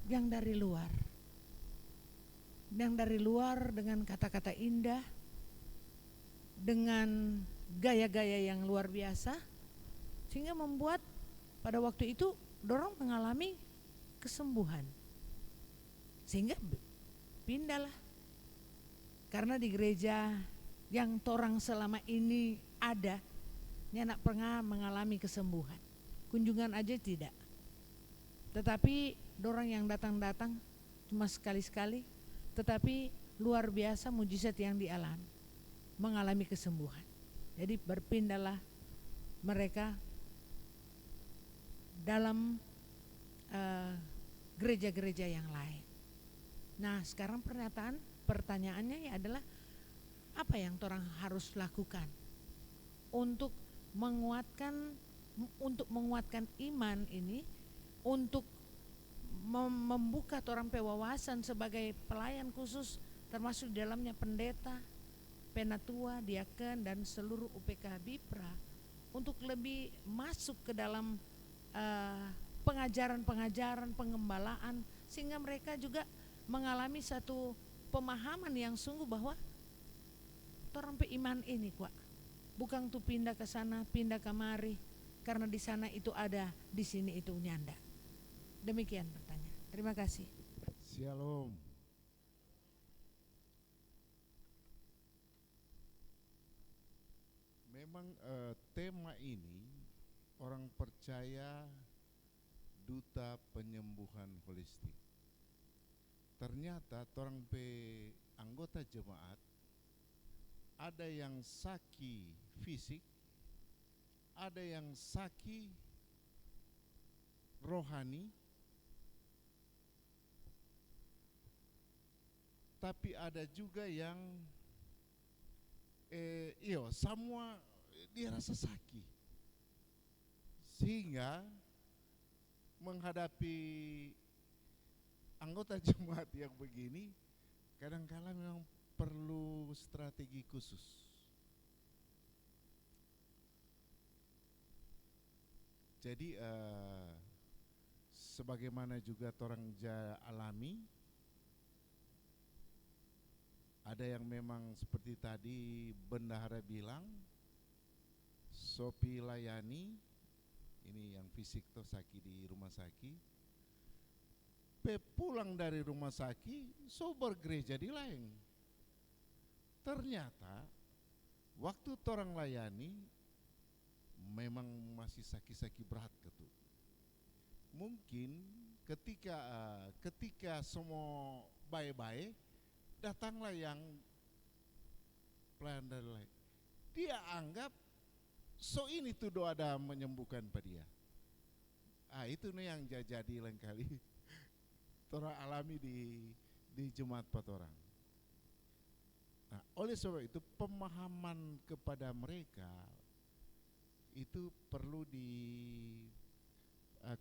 Speaker 4: yang dari luar. Yang dari luar dengan kata-kata indah, dengan gaya-gaya yang luar biasa, sehingga membuat pada waktu itu dorong mengalami kesembuhan. Sehingga pindahlah. Karena di gereja yang torang selama ini ada, nyanak pernah mengalami kesembuhan. Kunjungan aja tidak. Tetapi dorang yang datang-datang cuma sekali-sekali, tetapi luar biasa mujizat yang dialami, mengalami kesembuhan. Jadi berpindahlah mereka dalam gereja-gereja yang lain. Nah sekarang pertanyaannya adalah apa yang orang harus lakukan untuk menguatkan iman ini, untuk membuka orang pewawasan sebagai pelayan khusus, termasuk di dalamnya pendeta, penatua, diaken dan seluruh UPK Bipra, untuk lebih masuk ke dalam pengajaran-pengajaran pengembalaan, sehingga mereka juga mengalami satu pemahaman yang sungguh bahwa orang iman ini kuat, bukan tuh pindah ke sana, pindah kemari, karena di sana itu ada, di sini itu nyanda. Demikian pertanyaan. Terima kasih.
Speaker 5: Shalom. Memang tema ini orang percaya duta penyembuhan holistik. ternyata orang pe anggota jemaat ada yang sakit fisik, ada yang sakit rohani, tapi ada juga yang semua dia rasa sakit, sehingga menghadapi anggota jemaat yang begini kadang-kala memang perlu strategi khusus. Jadi sebagaimana juga orang alami, ada yang memang seperti tadi bendahara bilang, Sopi layani, ini yang fisik tuh sakit di rumah sakit, pulang dari rumah sakit, so bergereja di lain. Ternyata waktu orang layani memang masih sakit-sakit berat gitu. Mungkin ketika semua baik-baik, datanglah yang pelayan dari lain. Dia anggap so ini tuh doa ada menyembuhkan pada dia. Itu nih yang jadi lain kali orang alami di jemaat patorang. Nah, oleh sebab itu pemahaman kepada mereka itu perlu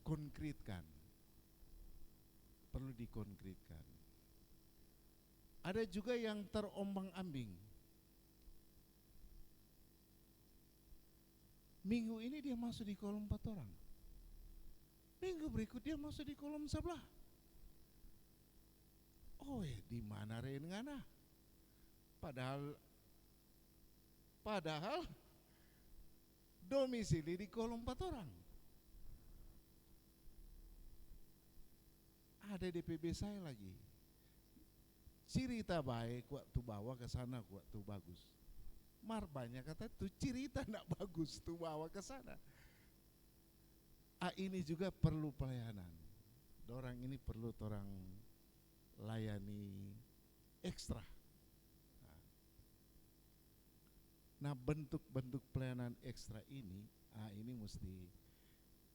Speaker 5: konkretkan, perlu dikonkretkan. Ada juga yang terombang-ambing. Minggu ini dia masuk di kolom 4 orang, minggu berikut dia masuk di kolom sebelah. Di mana Rengana? Padahal domisili di kolom 4 orang. Ada DPB saya lagi. Cerita baik waktu bawa ke sana waktu bagus. Banyak kata tuh cerita enggak bagus tuh bawa ke sana. Ini juga perlu pelayanan. Orang ini perlu orang layani ekstra. Nah, bentuk-bentuk pelayanan ekstra ini mesti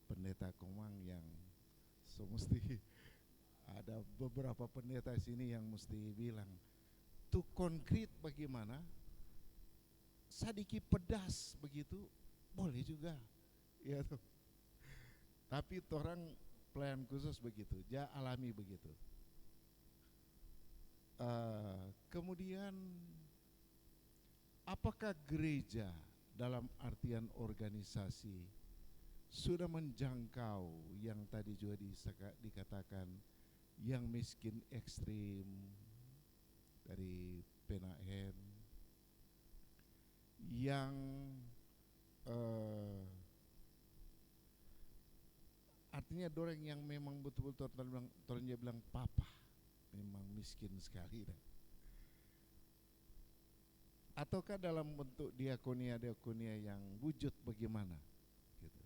Speaker 5: pendeta Komang yang mesti ada beberapa pendeta sini yang mesti bilang tuh konkret bagaimana, sedikit pedas begitu boleh juga, ya tuh. Tapi orang pelayan khusus begitu, alami begitu. Kemudian apakah gereja dalam artian organisasi sudah menjangkau yang tadi juga dikatakan yang miskin ekstrim dari Penahen, yang artinya dorang yang memang betul-betul orang bilang papa memang miskin sekali dah. Ataukah dalam bentuk diakonia yang wujud bagaimana gitu.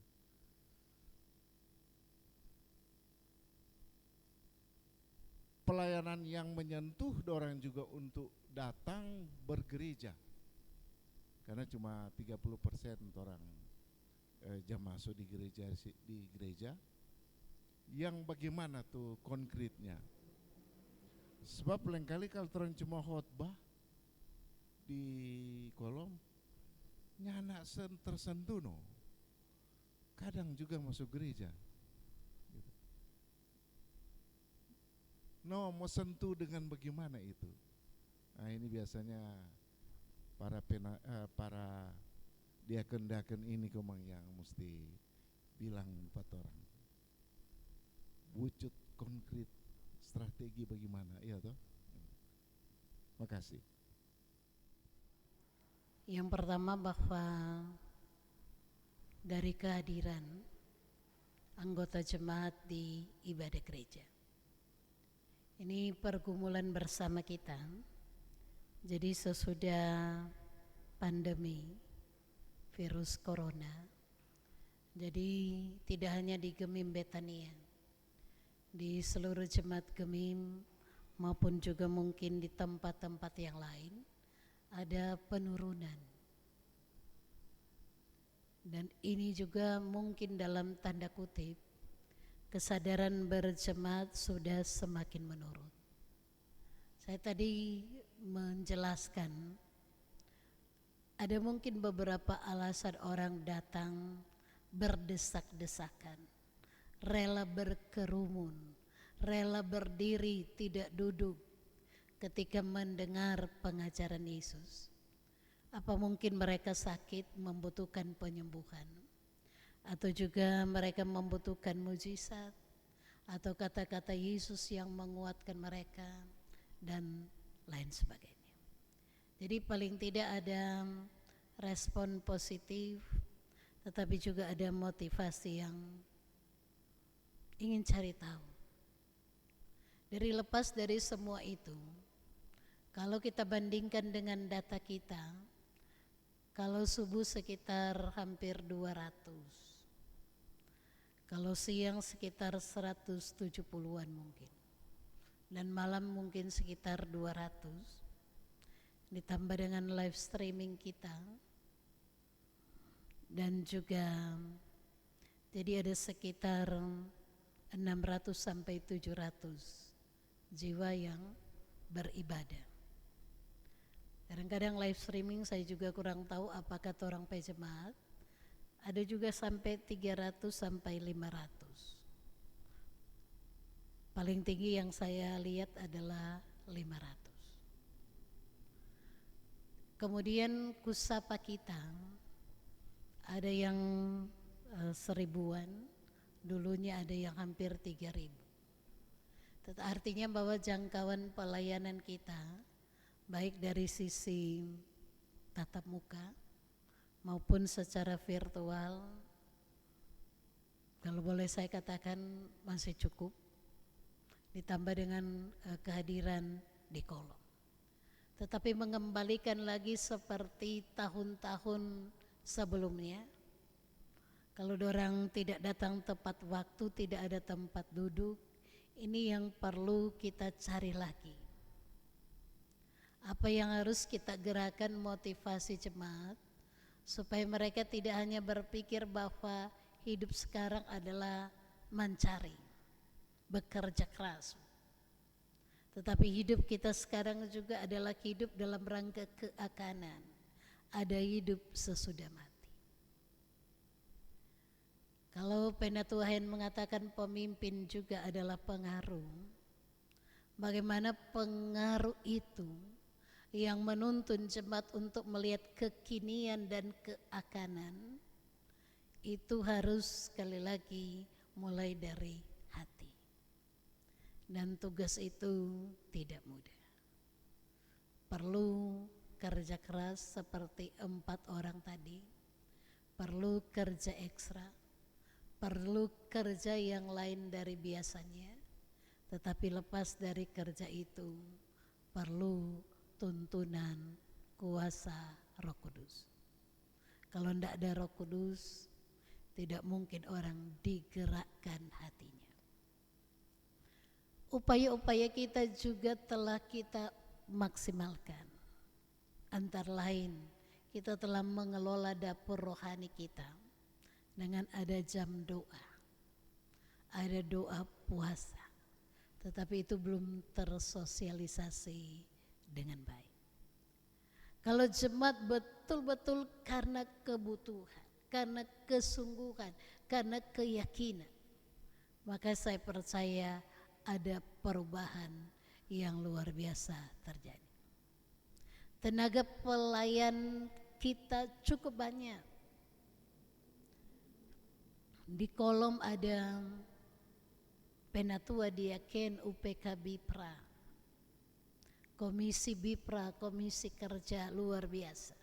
Speaker 5: Pelayanan yang menyentuh dorang juga untuk datang bergereja, karena cuma 30% orang jam masuk di gereja yang bagaimana tuh konkretnya. Sebab lain kali kalau orang cuma khotbah di kolom nyana tersentuh no, kadang juga masuk gereja gitu. No, mau sentuh dengan bagaimana itu. Nah, ini biasanya para diakon-diakon ini Komang yang mesti bilang 4 orang wujud konkret strategi bagaimana, iya toh. Makasih.
Speaker 2: Yang pertama bahwa dari kehadiran anggota jemaat di ibadah gereja, ini pergumulan bersama kita. Jadi sesudah pandemi virus corona, jadi tidak hanya di Gemim Betania, di seluruh jemaat Gemim maupun juga mungkin di tempat-tempat yang lain ada penurunan. Dan ini juga mungkin dalam tanda kutip kesadaran berjemaat sudah semakin menurun. Saya tadi menjelaskan ada mungkin beberapa alasan orang datang berdesak-desakan, rela berkerumun, rela berdiri tidak duduk ketika mendengar pengajaran Yesus. Apa mungkin mereka sakit membutuhkan penyembuhan, atau juga mereka membutuhkan mujizat, atau kata-kata Yesus yang menguatkan mereka, dan lain sebagainya. Jadi paling tidak ada respon positif, tetapi juga ada motivasi yang ingin cari tahu. Lepas dari semua itu, kalau kita bandingkan dengan data kita, kalau subuh sekitar hampir 200, kalau siang sekitar 170-an mungkin, dan malam mungkin sekitar 200, ditambah dengan live streaming kita, dan juga jadi ada sekitar 600 sampai 700 jiwa yang beribadah. Kadang-kadang live streaming saya juga kurang tahu apakah orang pejemaat, ada juga sampai 300 sampai 500. Paling tinggi yang saya lihat adalah 500. Kemudian kusapa kita, ada yang 1000-an, dulunya ada yang hampir 3000. Artinya bahwa jangkauan pelayanan kita, baik dari sisi tatap muka maupun secara virtual, kalau boleh saya katakan masih cukup, ditambah dengan kehadiran di kolom. Tetapi mengembalikan lagi seperti tahun-tahun sebelumnya, kalau orang tidak datang tepat waktu, tidak ada tempat duduk, ini yang perlu kita cari lagi. Apa yang harus kita gerakan motivasi jemaat, supaya mereka tidak hanya berpikir bahwa hidup sekarang adalah mencari, bekerja keras, tetapi hidup kita sekarang juga adalah hidup dalam rangka keakanan, ada hidup sesudah mati. Kalau Penatuhan mengatakan pemimpin juga adalah pengaruh, bagaimana pengaruh itu yang menuntun jemaat untuk melihat kekinian dan keakanan, itu harus sekali lagi mulai dari hati. Dan tugas itu tidak mudah. Perlu kerja keras seperti 4 orang tadi, perlu kerja ekstra, perlu kerja yang lain dari biasanya, tetapi lepas dari kerja itu perlu tuntunan kuasa Roh Kudus. Kalau tidak ada Roh Kudus, tidak mungkin orang digerakkan hatinya. Upaya-upaya kita juga telah kita maksimalkan. Antara lain, kita telah mengelola dapur rohani kita dengan ada jam doa, ada doa puasa, tetapi itu belum tersosialisasi dengan baik. Kalau jemaat betul-betul karena kebutuhan, karena kesungguhan, karena keyakinan, maka saya percaya ada perubahan yang luar biasa terjadi. Tenaga pelayan kita cukup banyak. Di kolom ada Penatua Diaken UPK Bipra, Komisi Bipra, Komisi Kerja luar biasa.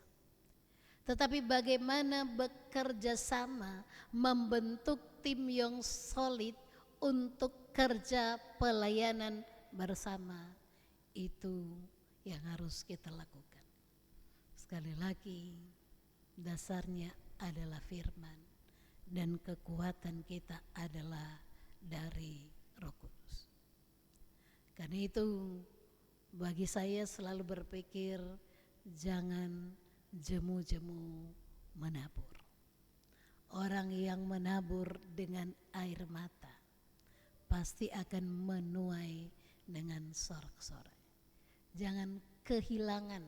Speaker 2: Tetapi bagaimana bekerja sama membentuk tim yang solid untuk kerja pelayanan bersama, itu yang harus kita lakukan. Sekali lagi, dasarnya adalah firman dan kekuatan kita adalah dari Roh Kudus. Karena itu bagi saya selalu berpikir jangan jemu-jemu menabur. Orang yang menabur dengan air mata pasti akan menuai dengan sorak-sorai. Jangan kehilangan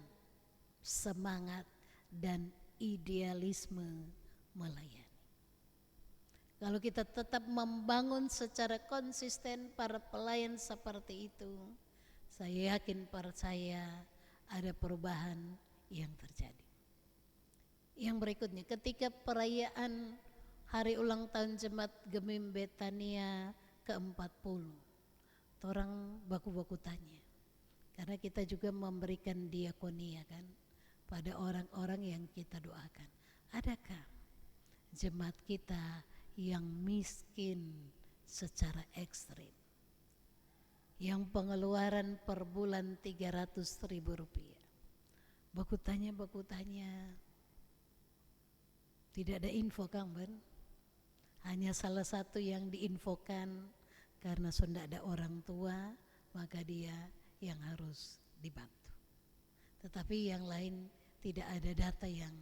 Speaker 2: semangat dan idealisme melayani. Kalau kita tetap membangun secara konsisten para pelayan seperti itu, saya yakin percaya ada perubahan yang terjadi. Yang berikutnya, ketika perayaan hari ulang tahun Jemaat Gemim Betania ke-40, orang baku-baku tanya, karena kita juga memberikan diakonia kan pada orang-orang yang kita doakan. Adakah jemaat kita yang miskin secara ekstrim, yang pengeluaran per bulan 300.000 rupiah? Baku tanya, tidak ada info Kang Ben. Hanya salah satu yang diinfokan, karena sudah ada orang tua maka dia yang harus dibantu. Tetapi yang lain tidak ada data yang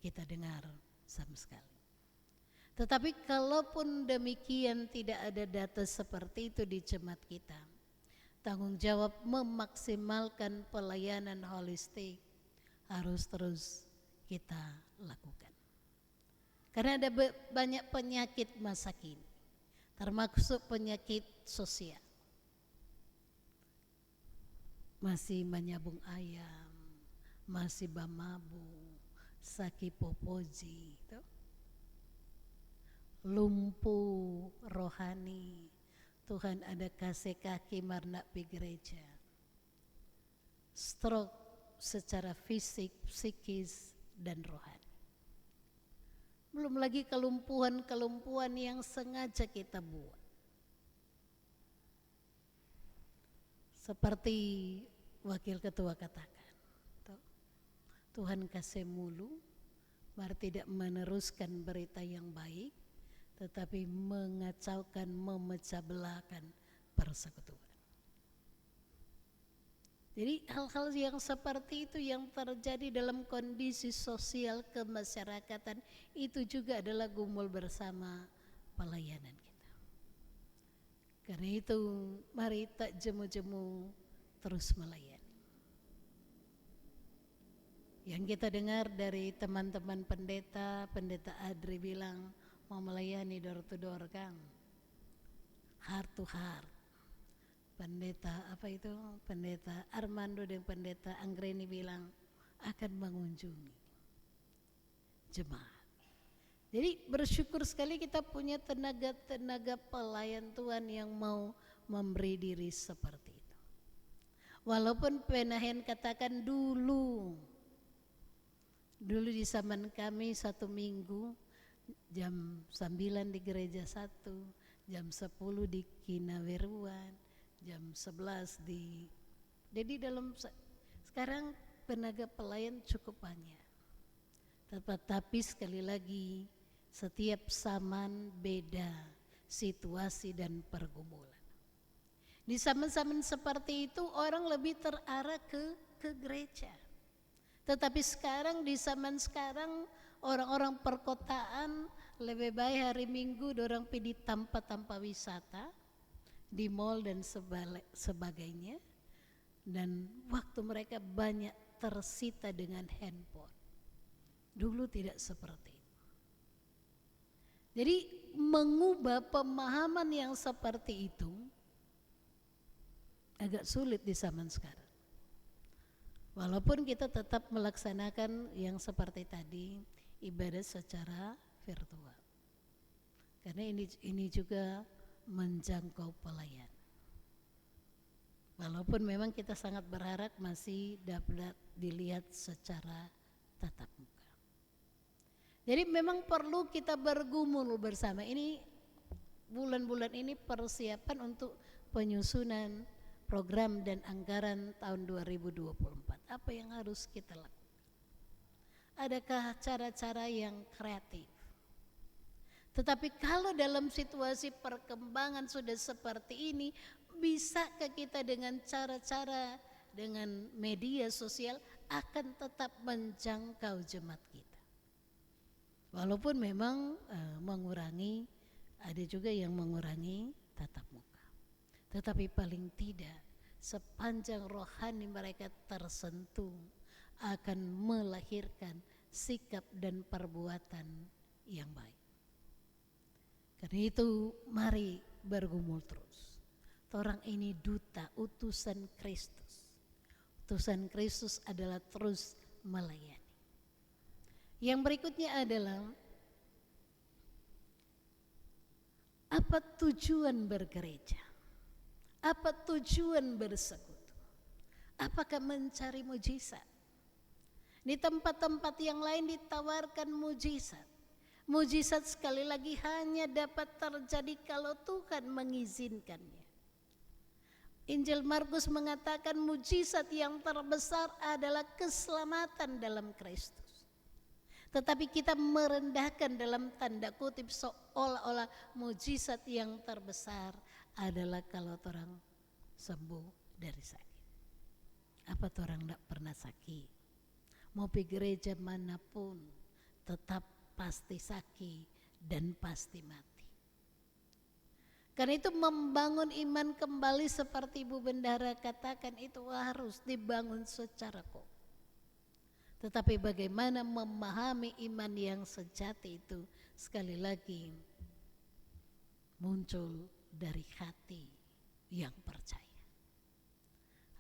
Speaker 2: kita dengar sama sekali. Tetapi kalaupun demikian tidak ada data seperti itu di jemaat kita, tanggung jawab memaksimalkan pelayanan holistik harus terus kita lakukan. Karena ada banyak penyakit masa kini, termasuk penyakit sosial. Masih menyabung ayam, masih bamabu, sakit popoji, lumpuh rohani. Tuhan ada kasih kaki marnak di gereja. Stroke secara fisik, psikis, dan rohani. Belum lagi kelumpuhan-kelumpuhan yang sengaja kita buat. Seperti wakil ketua katakan, Tuhan kasih mulu, mari tidak meneruskan berita yang baik, tetapi mengacaukan, memecah belahkan persekutuan. Jadi hal-hal yang seperti itu yang terjadi dalam kondisi sosial kemasyarakatan itu juga adalah gumul bersama pelayanan kita. Karena itu mari tak jemu-jemu terus melayani. Yang kita dengar dari teman-teman pendeta Adri bilang mau melayani door to door Kang, heart to heart. Pendeta Armando dan pendeta Anggreni bilang akan mengunjungi jemaat. Jadi bersyukur sekali kita punya tenaga pelayan Tuhan yang mau memberi diri seperti itu. Walaupun Penahen katakan dulu di zaman kami 1 minggu jam 9 di gereja 1, jam 10 di Kinaweruan, jam 11 jadi sekarang tenaga pelayan cukup banyak. Tapi sekali lagi setiap zaman beda situasi dan pergumulan. Di zaman-zaman seperti itu orang lebih terarah ke gereja. Tetapi sekarang di zaman sekarang orang-orang perkotaan lebih baik hari Minggu dorang pergi tempat-tempat wisata, di mall dan sebagainya, dan waktu mereka banyak tersita dengan handphone. Dulu tidak seperti itu. Jadi mengubah pemahaman yang seperti itu agak sulit di zaman sekarang. Walaupun kita tetap melaksanakan yang seperti tadi, ibadah secara virtual. Karena ini juga menjangkau pelayan. Walaupun memang kita sangat berharap masih dapat dilihat secara tatap muka. Jadi memang perlu kita bergumul bersama. Ini bulan-bulan ini persiapan untuk penyusunan program dan anggaran tahun 2024. Apa yang harus kita lakukan? Adakah cara-cara yang kreatif? Tetapi kalau dalam situasi perkembangan sudah seperti ini, bisakah kita dengan cara-cara dengan media sosial akan tetap menjangkau jemaat kita. Walaupun memang mengurangi, ada juga yang mengurangi tatap muka. Tetapi paling tidak sepanjang rohani mereka tersentuh akan melahirkan sikap dan perbuatan yang baik. Karena itu mari bergumul terus. Orang ini duta, utusan Kristus. Utusan Kristus adalah terus melayani. Yang berikutnya adalah apa tujuan bergereja? Apa tujuan bersekutu? Apakah mencari mujizat? Di tempat-tempat yang lain ditawarkan mujizat. Mujizat sekali lagi hanya dapat terjadi kalau Tuhan mengizinkannya. Injil Markus mengatakan mujizat yang terbesar adalah keselamatan dalam Kristus. Tetapi kita merendahkan dalam tanda kutip seolah-olah mujizat yang terbesar adalah kalau orang sembuh dari sakit. Apa orang tidak pernah sakit? Mau pergi gereja manapun tetap pasti sakit dan pasti mati. Karena itu membangun iman kembali seperti Ibu Bendara katakan itu harus dibangun secara kokoh. Tetapi bagaimana memahami iman yang sejati itu sekali lagi muncul dari hati yang percaya.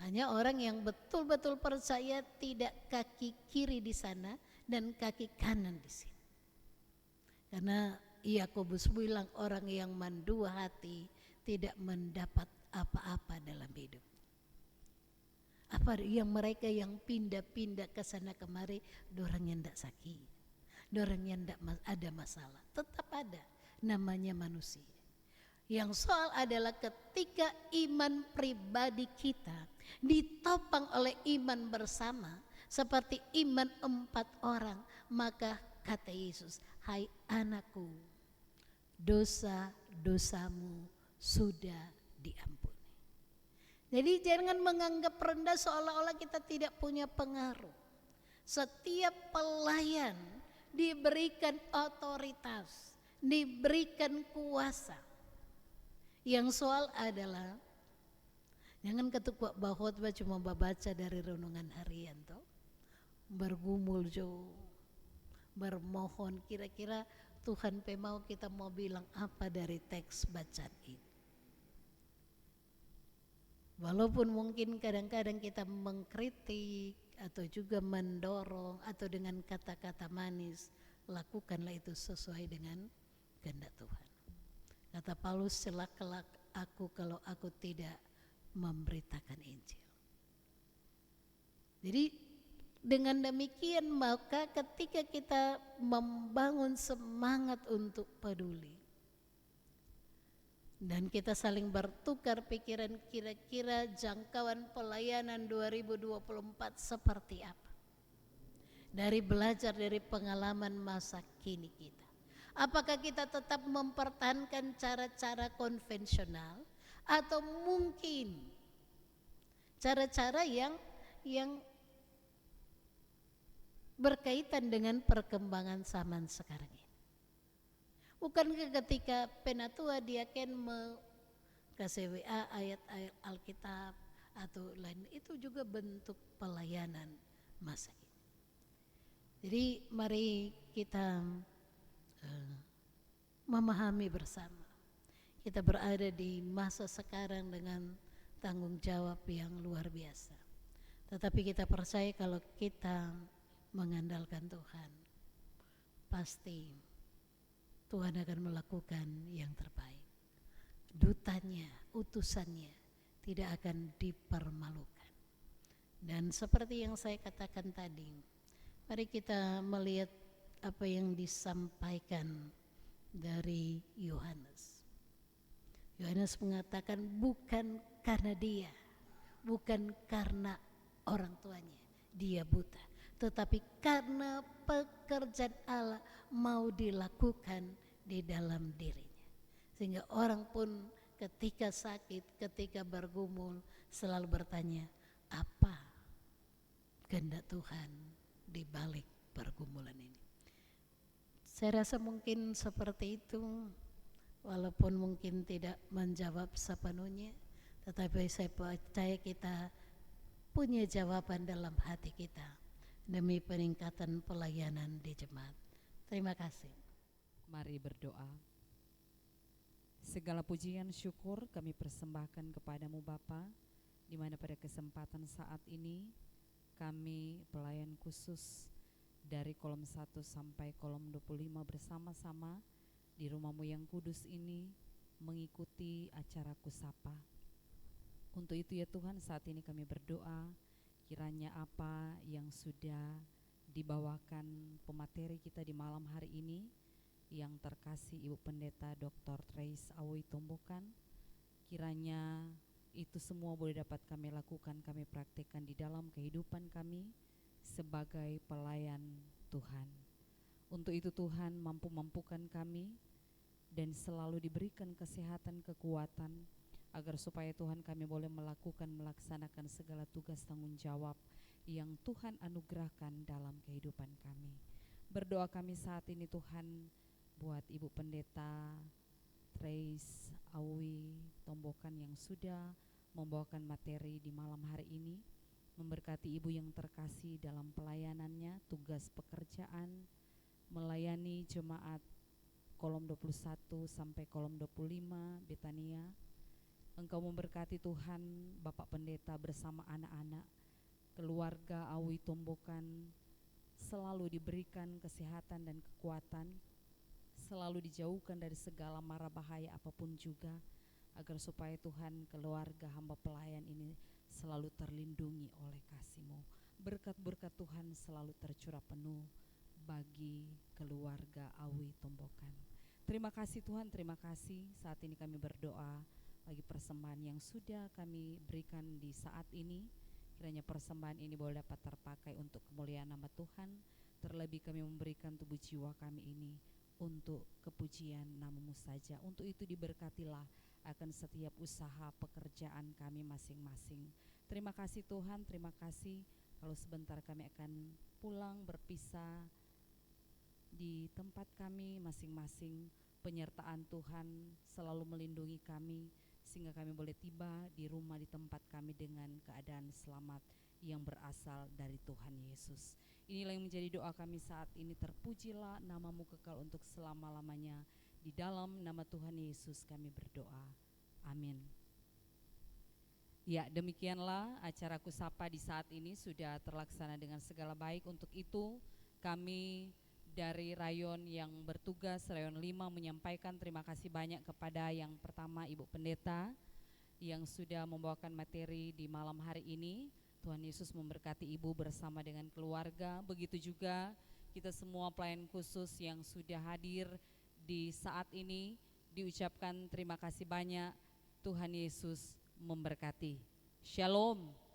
Speaker 2: Hanya orang yang betul-betul percaya, tidak kaki kiri di sana dan kaki kanan di sini. Karena Yakobus bilang orang yang mendua hati tidak mendapat apa-apa dalam hidup. Apa yang mereka yang pindah-pindah ke sana kemari, dorang yang tidak sakit, dorang yang tidak ada masalah, tetap ada, namanya manusia. Yang soal adalah ketika iman pribadi kita ditopang oleh iman bersama seperti iman 4 orang, maka kata Yesus, hai anakku, dosa-dosamu sudah diampuni. Jadi jangan menganggap rendah seolah-olah kita tidak punya pengaruh. Setiap pelayan diberikan otoritas, diberikan kuasa. Yang soal adalah jangan ketuk bahwa cuma baca dari renungan harian toh. Bergumul jo, bermohon, kira-kira Tuhan mau kita mau bilang apa dari teks bacaan ini. Walaupun mungkin kadang-kadang kita mengkritik atau juga mendorong atau dengan kata-kata manis, lakukanlah itu sesuai dengan kehendak Tuhan. Kata Paulus, celakalah aku kalau aku tidak memberitakan Injil. Jadi dengan demikian maka ketika kita membangun semangat untuk peduli dan kita saling bertukar pikiran, kira-kira jangkauan pelayanan 2024 seperti apa? Dari belajar dari pengalaman masa kini kita. Apakah kita tetap mempertahankan cara-cara konvensional atau mungkin cara-cara yang berkaitan dengan perkembangan zaman sekarang ini? Bukankah ketika penatua diaken kasih WA ayat-ayat Alkitab atau lain, itu juga bentuk pelayanan masa ini. Jadi mari kita memahami bersama. Kita berada di masa sekarang dengan tanggung jawab yang luar biasa. Tetapi kita percaya kalau kita mengandalkan Tuhan, pasti Tuhan akan melakukan yang terbaik. Dutanya, utusannya tidak akan dipermalukan. Dan seperti yang saya katakan tadi, mari kita melihat apa yang disampaikan dari Yohanes. Yohanes mengatakan bukan karena dia, bukan karena orang tuanya, dia buta. Tetapi karena pekerjaan Allah mau dilakukan di dalam dirinya. Sehingga orang pun ketika sakit, ketika bergumul, selalu bertanya, apa kehendak Tuhan di balik pergumulan ini? Saya rasa mungkin seperti itu, walaupun mungkin tidak menjawab sepenuhnya, tetapi saya percaya kita punya jawaban dalam hati kita demi peningkatan pelayanan di jemaat. Terima kasih.
Speaker 1: Mari berdoa. Segala pujian syukur kami persembahkan kepadamu Bapa, di mana pada kesempatan saat ini kami pelayan khusus dari kolom 1 sampai kolom 25 bersama-sama di rumahmu yang kudus ini mengikuti acara Kusapa. Untuk itu ya Tuhan, saat ini kami berdoa kiranya apa yang sudah dibawakan pemateri kita di malam hari ini, yang terkasih Ibu Pendeta Dr. Trace Awi Tombokan, kiranya itu semua boleh dapat kami lakukan, kami praktekkan di dalam kehidupan kami sebagai pelayan Tuhan. Untuk itu Tuhan mampukan kami dan selalu diberikan kesehatan, kekuatan, agar supaya Tuhan kami boleh melaksanakan segala tugas tanggung jawab yang Tuhan anugerahkan dalam kehidupan kami. Berdoa kami saat ini Tuhan buat Ibu Pendeta Trace Awi Tombokan yang sudah membawakan materi di malam hari ini. Memberkati Ibu yang terkasih dalam pelayanannya, tugas pekerjaan, melayani jemaat kolom 21 sampai kolom 25 Betania. Engkau memberkati Tuhan Bapak Pendeta bersama anak-anak, keluarga Awi Tombokan, selalu diberikan kesehatan dan kekuatan, selalu dijauhkan dari segala mara bahaya apapun juga, agar supaya Tuhan keluarga hamba pelayan ini selalu terlindungi oleh kasih-Mu. Berkat-berkat Tuhan selalu tercurah penuh bagi keluarga Awi Tombokan. Terima kasih Tuhan, terima kasih. Saat ini kami berdoa bagi persembahan yang sudah kami berikan di saat ini. Kiranya persembahan ini boleh dapat terpakai untuk kemuliaan nama Tuhan. Terlebih kami memberikan tubuh jiwa kami ini untuk kepujian nama-Mu saja. Untuk itu diberkatilah akan setiap usaha pekerjaan kami masing-masing. Terima kasih Tuhan, terima kasih. Kalau sebentar kami akan pulang berpisah di tempat kami masing-masing, penyertaan Tuhan selalu melindungi kami sehingga kami boleh tiba di rumah, di tempat kami dengan keadaan selamat yang berasal dari Tuhan Yesus. Inilah yang menjadi doa kami saat ini. Terpujilah nama-Mu kekal untuk selama-lamanya. Di dalam nama Tuhan Yesus kami berdoa. Amin. Ya, demikianlah acara Kusapa di saat ini sudah terlaksana dengan segala baik. Untuk itu kami dari rayon yang bertugas, rayon 5, menyampaikan terima kasih banyak kepada yang pertama Ibu Pendeta yang sudah membawakan materi di malam hari ini. Tuhan Yesus memberkati Ibu bersama dengan keluarga. Begitu juga kita semua pelayan khusus yang sudah hadir di saat ini, diucapkan terima kasih banyak. Tuhan Yesus memberkati. Shalom.